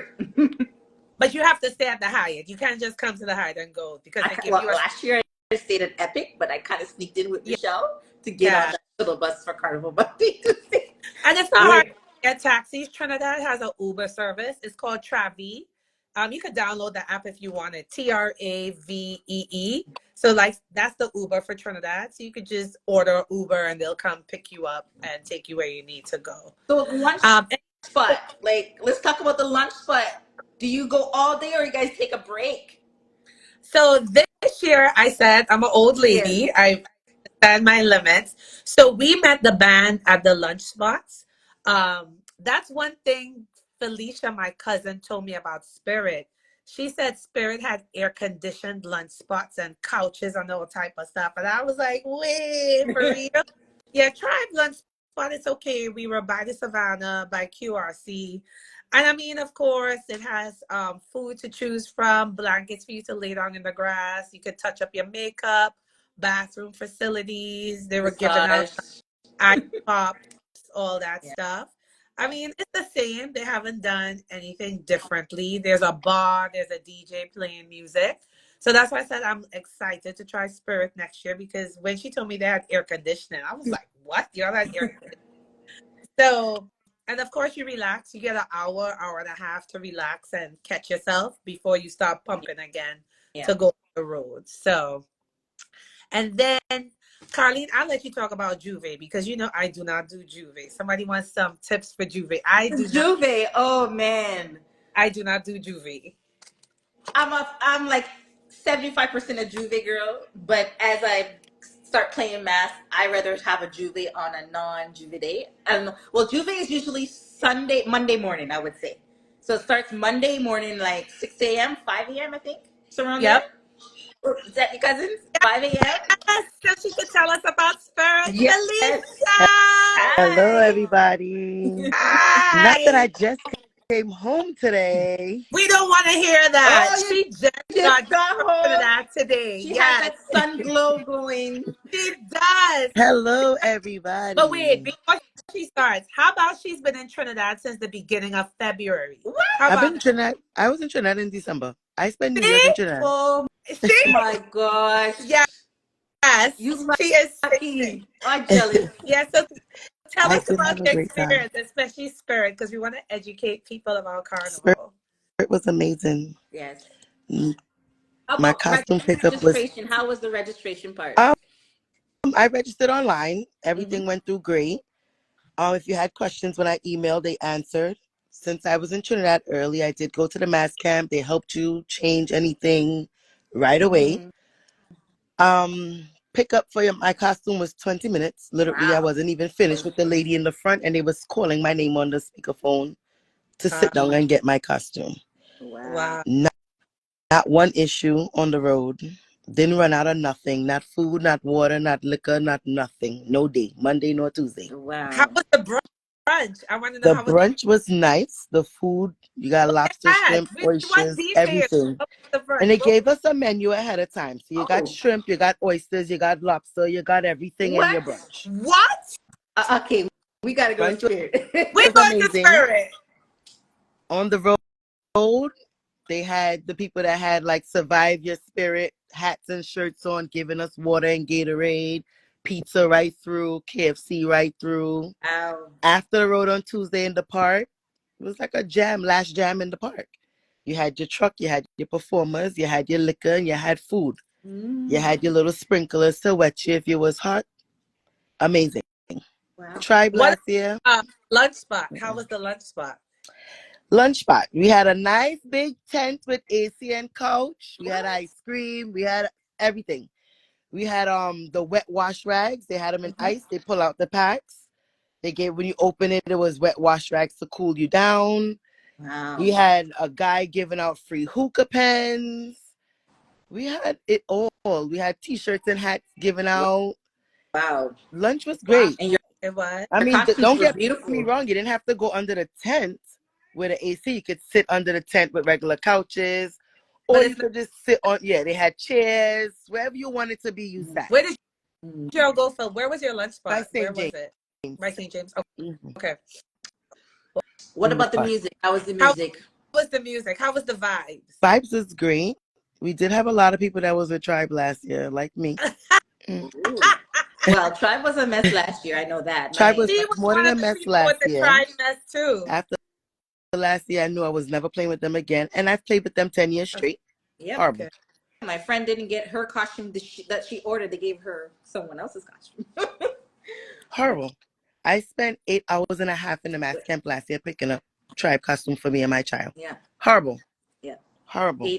But you have to stay at the Hyatt. You can't just come to the Hyatt and go because they give Well, you a last year I stayed at Epic, but I kind of sneaked in with yeah. Michelle to get on that little bus for Carnival Monday Tuesday. And it's not hard Wait, to get taxis. Trinidad has an Uber service. It's called Travi. You could download the app if you want it. Travee. So like that's the Uber for Trinidad. So you could just order Uber and they'll come pick you up and take you where you need to go. so lunch And spot. Like, let's talk about the lunch spot. Do you go all day or you guys take a break? so this year I said I'm an old Yes. lady. I and my limits. So we met the band at the lunch spots. That's one thing Felicia, my cousin, told me about Spirit. She said Spirit had air conditioned lunch spots and couches and all type of stuff. And I was like, wait, for real? Yeah, Tribe Lunch Spot, it's okay. We were by the Savannah, by QRC. And I mean, of course, it has food to choose from, blankets for you to lay down in the grass. You could touch up your makeup, bathroom facilities. They were giving out Massage. ice pops, all that Yeah. stuff. I mean, it's the same. They haven't done anything differently. There's a bar, there's a DJ playing music. So that's why I said I'm excited to try Spirit next year because when she told me they had air conditioning, I was like, what? Y'all had air conditioning? So, and of course, you relax. You get an hour, hour and a half to relax and catch yourself before you start pumping again Yeah. to go on the road. So, and then, Carleen, I'll let you talk about Juve because you know I do not do Juve. Somebody wants some tips for Juve. Juve. Oh man. I do not do Juve. I'm like 75% a Juve girl, but as I start playing math, I rather have a Juve on a non-Juve day. And well, Juve is usually Monday morning, I would say. So it starts Monday morning, like 6 a.m., 5 a.m., I think. It's around Yep. there. Is that your cousins? 5 a.m.? Yes, so she could tell us about Spirit. Yes. Felicia! Hello, Hi. everybody. Not that I Hi! just came home today. We don't want to hear that. Oh, you She just just got back got from home. Trinidad today. She has Yes, that sun glow going. she does. Hello, But wait, everybody. before she starts, how about she's been in Trinidad since the beginning of February? What? How I've about been in Trinidad. I was in Trinidad in December. I spent New Year's see? in Trinidad. Oh See? my gosh. Yes, You she is. lucky. I'm jealous. Yes, so tell I us did about have a your great time. experience, especially Spirit, because we want to educate people about Spirit Carnival. was amazing. Yes. Mm, How My about costume pickup was. registration? How was the registration part? Um, I registered online. Mm-hmm. Everything went through great. If you had questions when I emailed, they answered. Since I was in Trinidad early, I did go to the mass camp. They helped you change anything right away. Mm-hmm. Pick up for my costume was 20 minutes. Literally, I Wow. wasn't even finished with the lady in the front, and they was calling my name on the speakerphone to sit Uh, down and get my costume. Wow. wow. Not one issue on the road. Didn't run out of nothing. Not food, not water, not liquor, not nothing. No day, Monday nor Tuesday. How Wow. was the brunch? I want to know The how was brunch was nice. The food, you got lobster, that? shrimp, We want oysters, details everything. about the And brunch. they gave us a menu ahead of time. So you got Oh. shrimp, you got oysters, you got lobster, you got everything in What? your brunch. What? Okay. We gotta go to Brunch Spirit. We was going to amazing. Spirit. On the road, they had the people that had like Survive Your Spirit hats and shirts on, giving us water and Gatorade, pizza right through, KFC right through. Wow. After the road on Tuesday in the park, it was like a last jam in the park. You had your truck, you had your performers, you had your liquor, and you had food. You Mm. had your little sprinklers to wet you if you was hot. Amazing. Wow. Tribe What last year. lunch spot? How was the lunch spot? Lunch spot. We had a nice big tent with AC and couch. We had What? ice cream. We had everything. We had the wet wash rags. They had them in ice. They pull out the packs. They gave when you open it, it was wet wash rags to cool you down. Wow. We had a guy giving out free hookah pens. We had it all. We had t-shirts and hats given out. Wow. Lunch was Wow, great. And your it was. I mean, costumes don't were get me beautiful. wrong. You didn't have to go under the tent with an AC. You could sit under the tent with regular couches, But or it's you not, could just sit on. Yeah, they had chairs. Wherever you wanted to be, you sat. where did Mhm. you go for? Where was your lunch By spot? Where St. was James. it? By St. James. Oh, Mhm. okay. What It was about the fun. music? How was the How music? was the music? How was the vibes? Vibes was great. We did have a lot of people that was with Tribe last year, like me. Mm. Ooh. Well, Tribe was a mess last year. I know that. Tribe was She was more one than of a the mess people with last the year. tribe mess too. After last year, I knew I was never playing with them again, and I've played with them 10 years straight. Yep. Horrible. Okay. My friend didn't get her costume that she ordered. They gave her someone else's costume. Horrible. I spent 8 hours and a half in the math camp last year picking up Tribe costume for me and my child. Yeah. Horrible. Yeah. Horrible.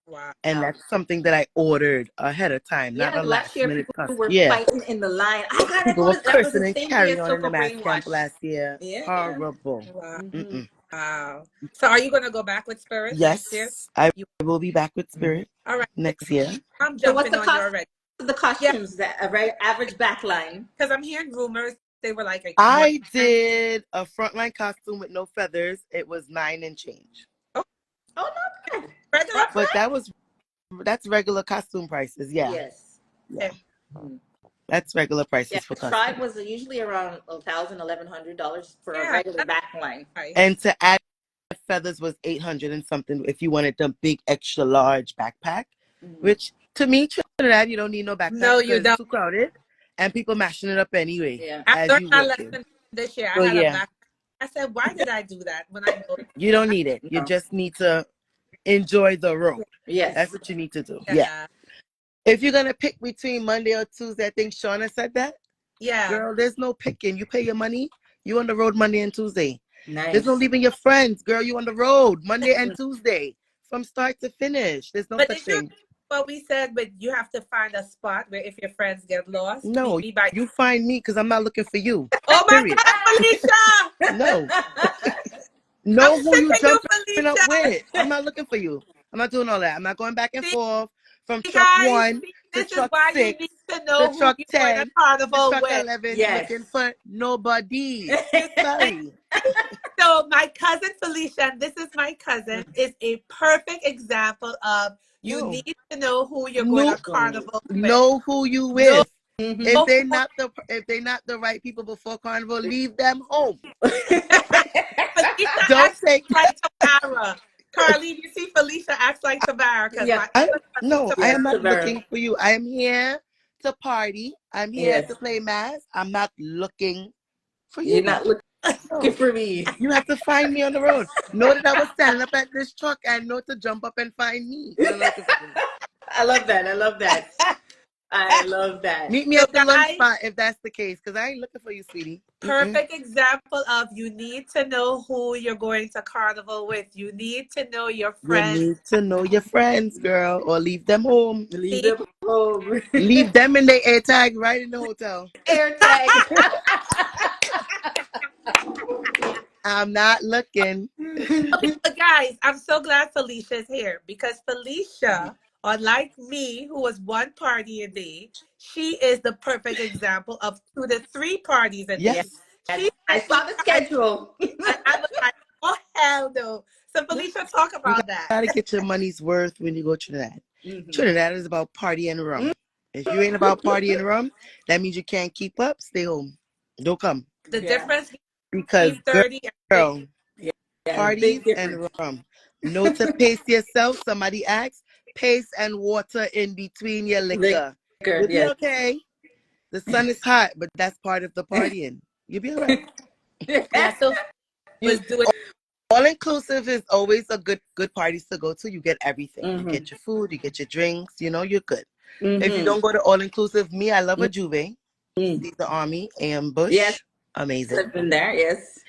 Wow. And that's something that I ordered ahead of time, not Yeah. a Last last year, minute people costume. were Yeah. fighting in the line. I gotta People go were to. That was the cursing and same day carry I on in took the a math camp brainwash. last year. Yeah. Horrible. Wow. Mm-hmm. Mm-mm. Wow. So are you gonna go back with Spirit next year? Yes, I You will be back with Spirit all right. next year. I'm So what's jumping the on you cost? already. The Yeah, costumes that a very average backline. because I'm hearing rumors they were like more I expensive. did a frontline costume with no feathers. It was 9 and change. Oh, Oh, not bad. regular But Frontline. that's regular costume prices. Yeah. Yes. Yeah. price. Mm. That's regular Yeah. prices for Tribe costume. was usually around $1,000, $1,100 for a Yeah, regular that's backline. nice. And to add feathers was 800 and something if you wanted the big extra large backpack, Mm. which to me, Trinidad, you don't need no backpack No, you because it's don't. too crowded and people mashing it up anyway, Yeah. I as learned you my would do. lesson this year. I So had a yeah, back. I said, why did I do that when I know? you don't need it. You No. just need to enjoy the road. That's Yes. what you need to do. Yeah. Yeah, If you're gonna pick between Monday or Tuesday, I think Shauna said that. yeah. Girl, there's no picking. You pay your money, you on the road Monday and Tuesday. There's no Nice. leaving your friends, girl. You on the road Monday and Tuesday from start to finish. There's no But such did you thing. what we said? But you have to find a spot where if your friends get lost, No, meet me by. you find me because I'm not looking for you. Oh my Period. God, Felicia! No. I'm Know who sick you of you, jumping up Felicia. with. I'm not looking for you. I'm not doing all that. I'm not going back and See, forth from truck guys, 1 see, to this is truck why you 6 need to to know who truck you're going to 10 to carnival truck with. 11 looking Yes. for nobody. You Sorry. So my cousin Felicia, and this is my cousin, is a perfect example of you No. need to know who you're going No. to carnival with. Know who you Know with. Mm-hmm. If who they're not the right people before carnival, leave them home. Felicia Don't acts take like Tamara. Carleen, you see Felicia acts like Tamara because Yeah. my other cousin no, I Yes, am Tamara. not Tavera. looking for you. I am here to party. I'm here Yes. to play mass. I'm not looking for You're you. not looking No. for me. You have to find me on the road. Know that I was standing up at this truck and know to jump up and find me. You're not looking for me. I love that. I love that. I love that. Meet me So at the lunch guys, spot if that's the case, because I ain't looking for you, sweetie. Mm-mm. perfect example of you need to know who you're going to carnival with. You need to know your You friends. need to know your friends, girl, or leave them home. Leave See? them home. Leave them in their air tag right in the hotel. Air tag. I'm not looking. Okay, but guys, I'm so glad Felicia's here because Felicia, unlike me, who was one party a day, she is the perfect example of 2 to 3 parties a Yes. day. Yes. She I sent me saw the cards schedule. and I was like, oh hell no. So Yeah. Felicia, talk You about that. gotta get your money's worth when you go to Trinidad. Hmm. Trinidad is about party and rum. If you ain't about party and rum, that means you can't keep up. Stay home. Don't come. The Yeah. difference Because between 30 and 50. girl, Yeah. parties Big and difference. rum. Know to pace yourself. Somebody asks, pace and water in between your liquor. Liquor. You'll be Yes. okay. The sun is hot, but that's part of the partying. You'll be all right. Yeah, so You was doing all inclusive is always a good parties to go to. You get everything. You Hmm. get your food, you get your drinks, you're good. If you Hmm. don't go to all inclusive, me, I love a juve. the Army, Yes, Ambush, amazing. I've been there. Yes,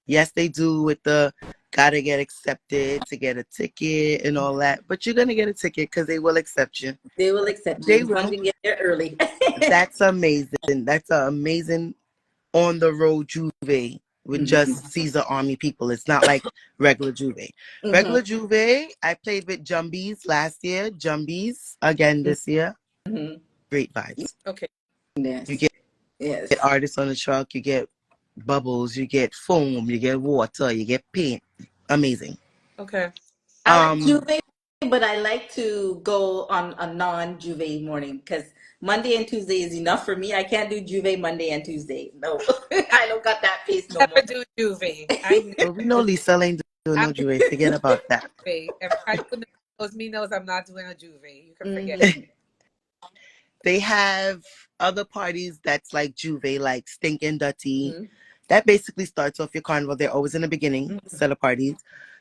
Yes, they do with the gotta get accepted to get a ticket and all that. But you're gonna get a ticket because they will accept you. they will accept you They as long as will. you get there early. That's amazing. That's an amazing on the road Juve with Mhm. just Caesar Army people. It's not like regular Juve. Mhm. Regular Juve, I played with Jumbies last year. Jumbies again this year. Mhm. Great vibes. Okay. You Yes. get Yes. artists on the truck, you get bubbles, you get foam, you get water, you get paint. Amazing. Okay. I like Um, Juve, but I like to go on a non-Juve morning because Monday and Tuesday is enough for me. I can't do Juve Monday and Tuesday. No, I don't got that pace no more. Never do Juvie. I never but we know Leisel ain't doing I no Juve. Forget about that. Juvie. Everybody who knows me knows I'm not doing a Juvie. You can forget it. Mhm. They have other parties that's like Juve, like Stinkin' Dirty. Mhm. That basically starts off your carnival. They're always in the beginning, set of parties.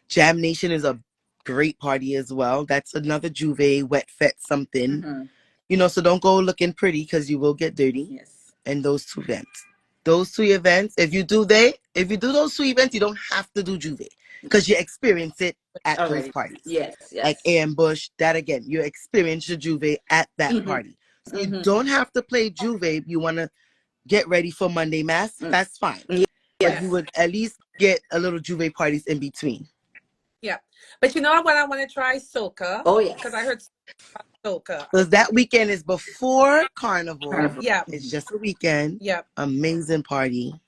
Jam Nation is a great party as well. That's another Juve, wet fet something. Mhm. So don't go looking pretty because you will get dirty. Yes. And those two events. Those two events, if you do those two events, you don't have to do Juve because you experience it at those Already. parties. Yes. Like Yes. Ambush, that again, you experience your Juve at that Mhm. party. So you Mhm. don't have to play Juve if you want to get ready for Monday Mass. Mm. That's fine. But Yeah. you Yes. would at least get a little Juve parties in between. Yeah. But you know what I want to try? Soca. Oh Because I yes. heard Soca. I Because think that weekend is before Carnival. Carnival. yeah. It's Mhm. just a weekend. Yeah. Amazing party.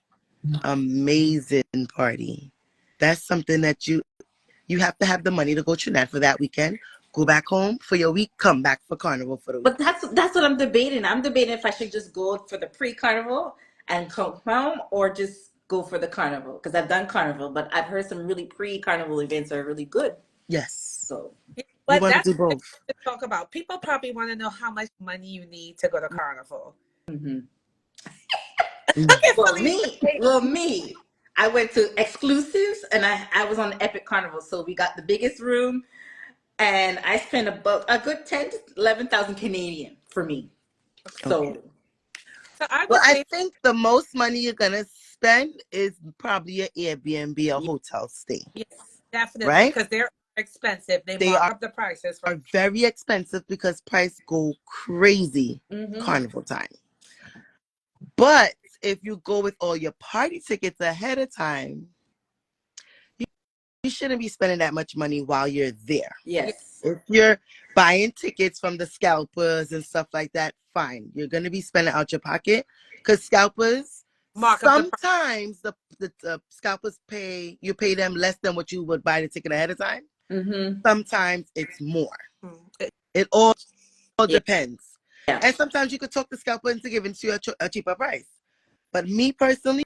Amazing party. That's something that you have to have the money to go to Trinidad for that weekend. Go back home for your week. Come back for Carnival for the week. But that's what I'm debating. I'm debating if I should just go for the pre-carnival and come home, or just go for the carnival because I've done carnival, but I've heard some really pre-carnival events are really good. Yes. So, Yeah, You but want to that's do what both. to talk about. People probably want to know how much money you need to go to Carnival. mhm. Mm. Look at well, Felicia. me, well, me, I went to exclusives and I was on the Epic Carnival, so we got the biggest room, and I spent about a good 10 to 11,000 Canadian for me. Okay. So, So I Well, would I say, think the most money you're gonna spend is probably your Airbnb or hotel stay, yes, definitely, right? because they're expensive. They They mark up the prices for. are very expensive because price go crazy mhm. carnival time. But if you go with all your party tickets ahead of time, you shouldn't be spending that much money while you're there. Yeah, Yes, If you're buying tickets from the scalpers and stuff like that, fine. You're gonna be spending out your pocket because scalpers mark up the price. sometimes the scalpers pay them less than what you would buy the ticket ahead of time. mhm. Sometimes it's more. Mm. It all Yeah, depends. yeah. And sometimes you could talk the scalper into giving you a cheaper price. But me personally,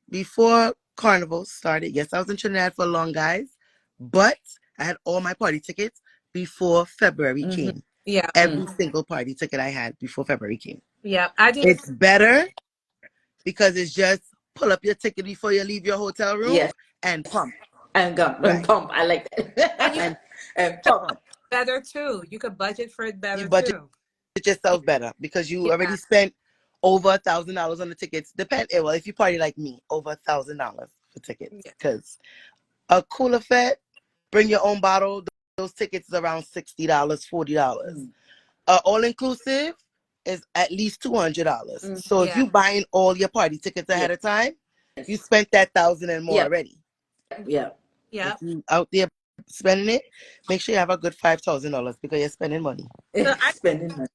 before Carnival started, yes, I was in Trinidad for long, guys, but I had all my party tickets before February Mhm. came. Yeah, Every Mm. single party ticket I had before February came. yeah. I do this. It's better because it's just pull up your ticket before you leave your hotel room Yes, and pump. and gum and Right. pump. I like And you that. could And and pump. pump. better too. You could budget for it You better budget too. yourself better because you Yeah, already spent over $1,000 on the tickets. Well, if you party like me, over $1,000 for tickets. yeah. Because a cooler fed, bring your own bottle. Those tickets is around $60, $40. Mm. All inclusive is at least $200. Mm. So if Yeah. you buying all your party tickets Yes, ahead of time, you yes. spent that 1,000 and more Yep, already. yep. If Yeah. you out there spending it, make sure you have a good $5,000 because you're spending money. So I Spending money.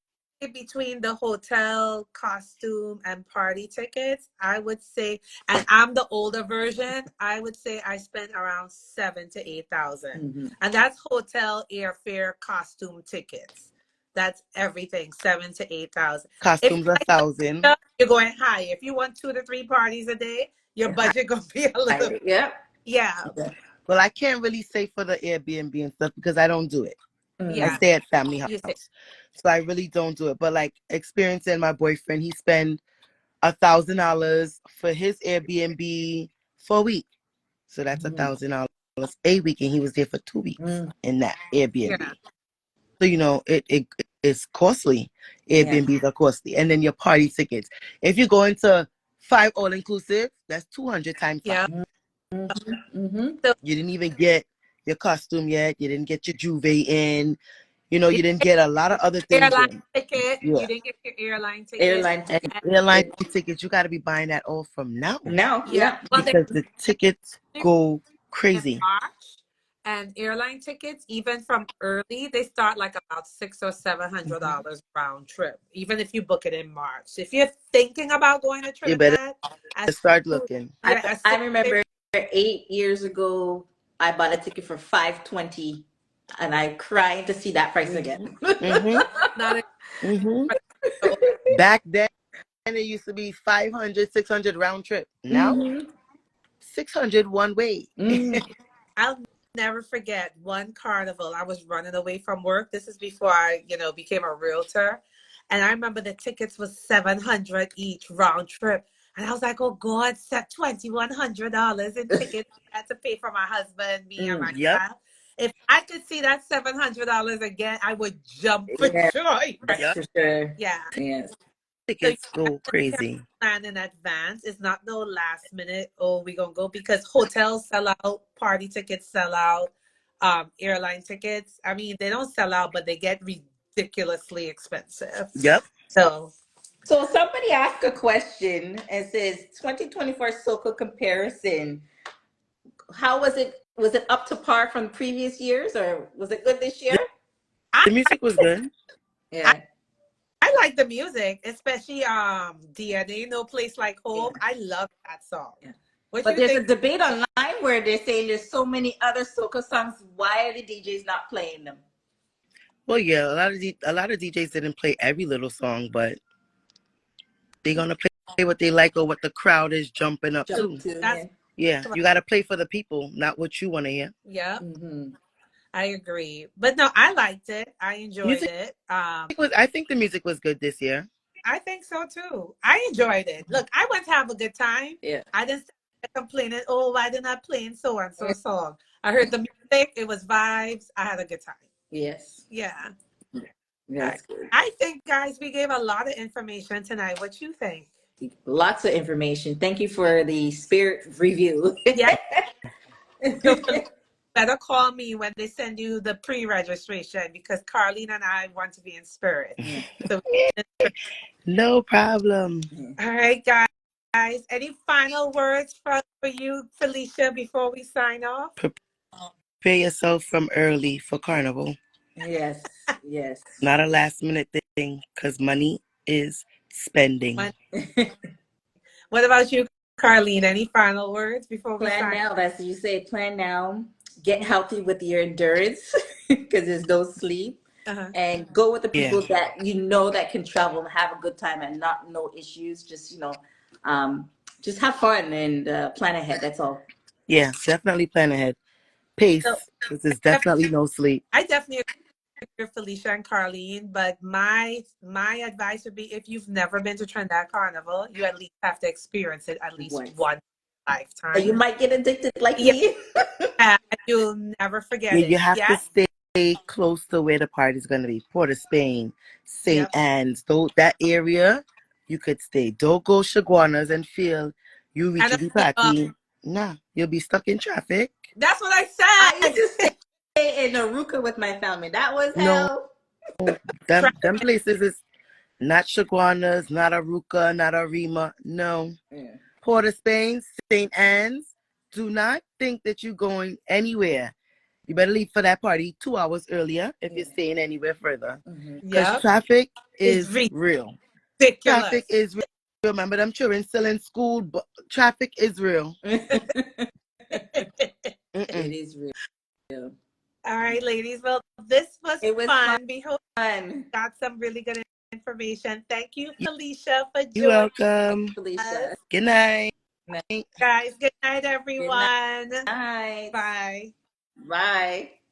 between the hotel costume and party tickets, I would say, and I'm the older version, I would say I spent around 7 to 8 thousand. Mm-hmm. And that's hotel, airfare, costume tickets. That's everything, 7 to 8 thousand. If you Costumes like 1,000. the you're going high. If you want 2 to 3 parties a day, your budget gonna be a little Yep. yeah. Yeah. Well, I can't really say for the Airbnb and stuff because I don't do it. I Mm. Yeah. stay at family You say house. So I really don't do it. But like experiencing my boyfriend, he spent $1,000 for his Airbnb for a week. So that's Mm. $1,000 a week, and he was there for 2 weeks Mm. in that yeah. Airbnb. So it is costly. Airbnbs are costly. And then your party tickets. If you go into 5 all inclusive, that's 200 times 5. Yeah. Mm-hmm. So You didn't even get your costume yet. You didn't get your juve in. You know, you you didn't get a lot of other things airline in. ticket. Yeah. You didn't get your airline ticket. Airline And ticket. airline tickets, you got to be buying that all from now Now, Yeah. yeah. Well, they because the tickets go in crazy. March, and airline tickets, even from early, they start like about $600 or $700 round trip. Even if you book it in March, if you're thinking about going to You better Trinidad, as start soon, looking. yeah, as I soon as remember 8 years ago, I bought a ticket for 520, and I cried to see that price again. Mm-hmm. not Mm-hmm. so Back then, it used to be 500, 600 round trip. Now, Mm-hmm. 600 one way. Mm. I'll never forget one carnival. I was running away from work. This is before I, became a realtor. And I remember the tickets was 700 each round trip. And I was like, oh God, set $2,100 in tickets I had to pay for my husband, me, and my Mm. Yep. child. If I could see that $700 again, I would jump for Yeah, joy. that's Yep. for sure. Yeah. Yes. So you Tickets go crazy. plan in advance. It's not no last minute, oh, we gonna go, because hotels sell out, party tickets sell out, airline tickets. I mean, they don't sell out, but they get ridiculously expensive. Yep. So So somebody asked a question and says 2024 Soca comparison. How was it? Was it up to par from previous years, or was it good this year? I The music was good. I, Yeah. I like the music, especially DNA No Place Like Yeah. Home. I love that song. Yeah. What But you there's a think? debate online where they're saying there's so many other soca songs. Why are the DJs not playing them? Well, yeah, a lot of DJs didn't play every little song, but they're gonna play what they like or what the crowd is jumping up Jump to. to, That's yeah. Yeah, you got to play for the people, not what you want to hear. yeah, Mm-hmm. I agree. But no, I liked it. I enjoyed Music it. was. I think the music was good this year. I think so too. I enjoyed it. Look, I went to have a good time. Yeah. I didn't sit complaining, oh, why didn't I playing so and so song? I heard the music, it was vibes. I had a good time. Yes. Yeah. I, That's good. I think, guys, we gave a lot of information tonight. What you think? Lots of information. Thank you for the spirit review. Yeah. So better call me when they send you the pre-registration, because Carleen and I want to be in spirit. Yeah. So, No problem. all right, guys. Any final words for you, Felicia, before we sign off? Prepare yourself from early for Carnival. Yes. Yes. Not a last minute thing, because money is spending. What about you, Carleen? Any final words before we Plan sign? now. That's what you say. Plan now. Get Mhm. healthy with your endurance because there's no sleep. Uh-huh. And go with the Yeah. people that you know that can travel and have a good time and not no issues. Just have fun and plan ahead. That's all. Yeah, definitely plan ahead. So Pace, because there's definitely no sleep. I definitely agree with Felicia and Carleen, but my advice would be, if you've never been to Trinidad Carnival, you at least have to experience it at least Once. one And you lifetime. might get addicted like Yeah, me. you'll never forget Yeah, you it. have to Yeah. stay close to where the party's going to be. Port of Spain, St. Yep. Anne's, though, that area, you could stay. Don't go Shaguanas and feel you reach And the party. Nah, you'll be stuck in traffic. that's what I I used said. to stay in Aruca with my family. That was No, hell. them places is not Shaguanas, not Aruca, not Arima. No. Yeah. Port of Spain, St. Anne's. Do not think that you're going anywhere. You better leave for that party 2 hours earlier if you're Yeah. staying anywhere further. Mm-hmm. Because Yep. traffic It's is real. Traffic ridiculous. is real. Remember, them children still in school, but traffic is real. It Mm-mm. is real. All right, ladies. Well, this was It was fun. We hope fun. you got some really good information. Thank you, Felicia, for You're joining welcome. us. Felicia. Good night. Guys, good night, Good everyone. night. Bye. Bye.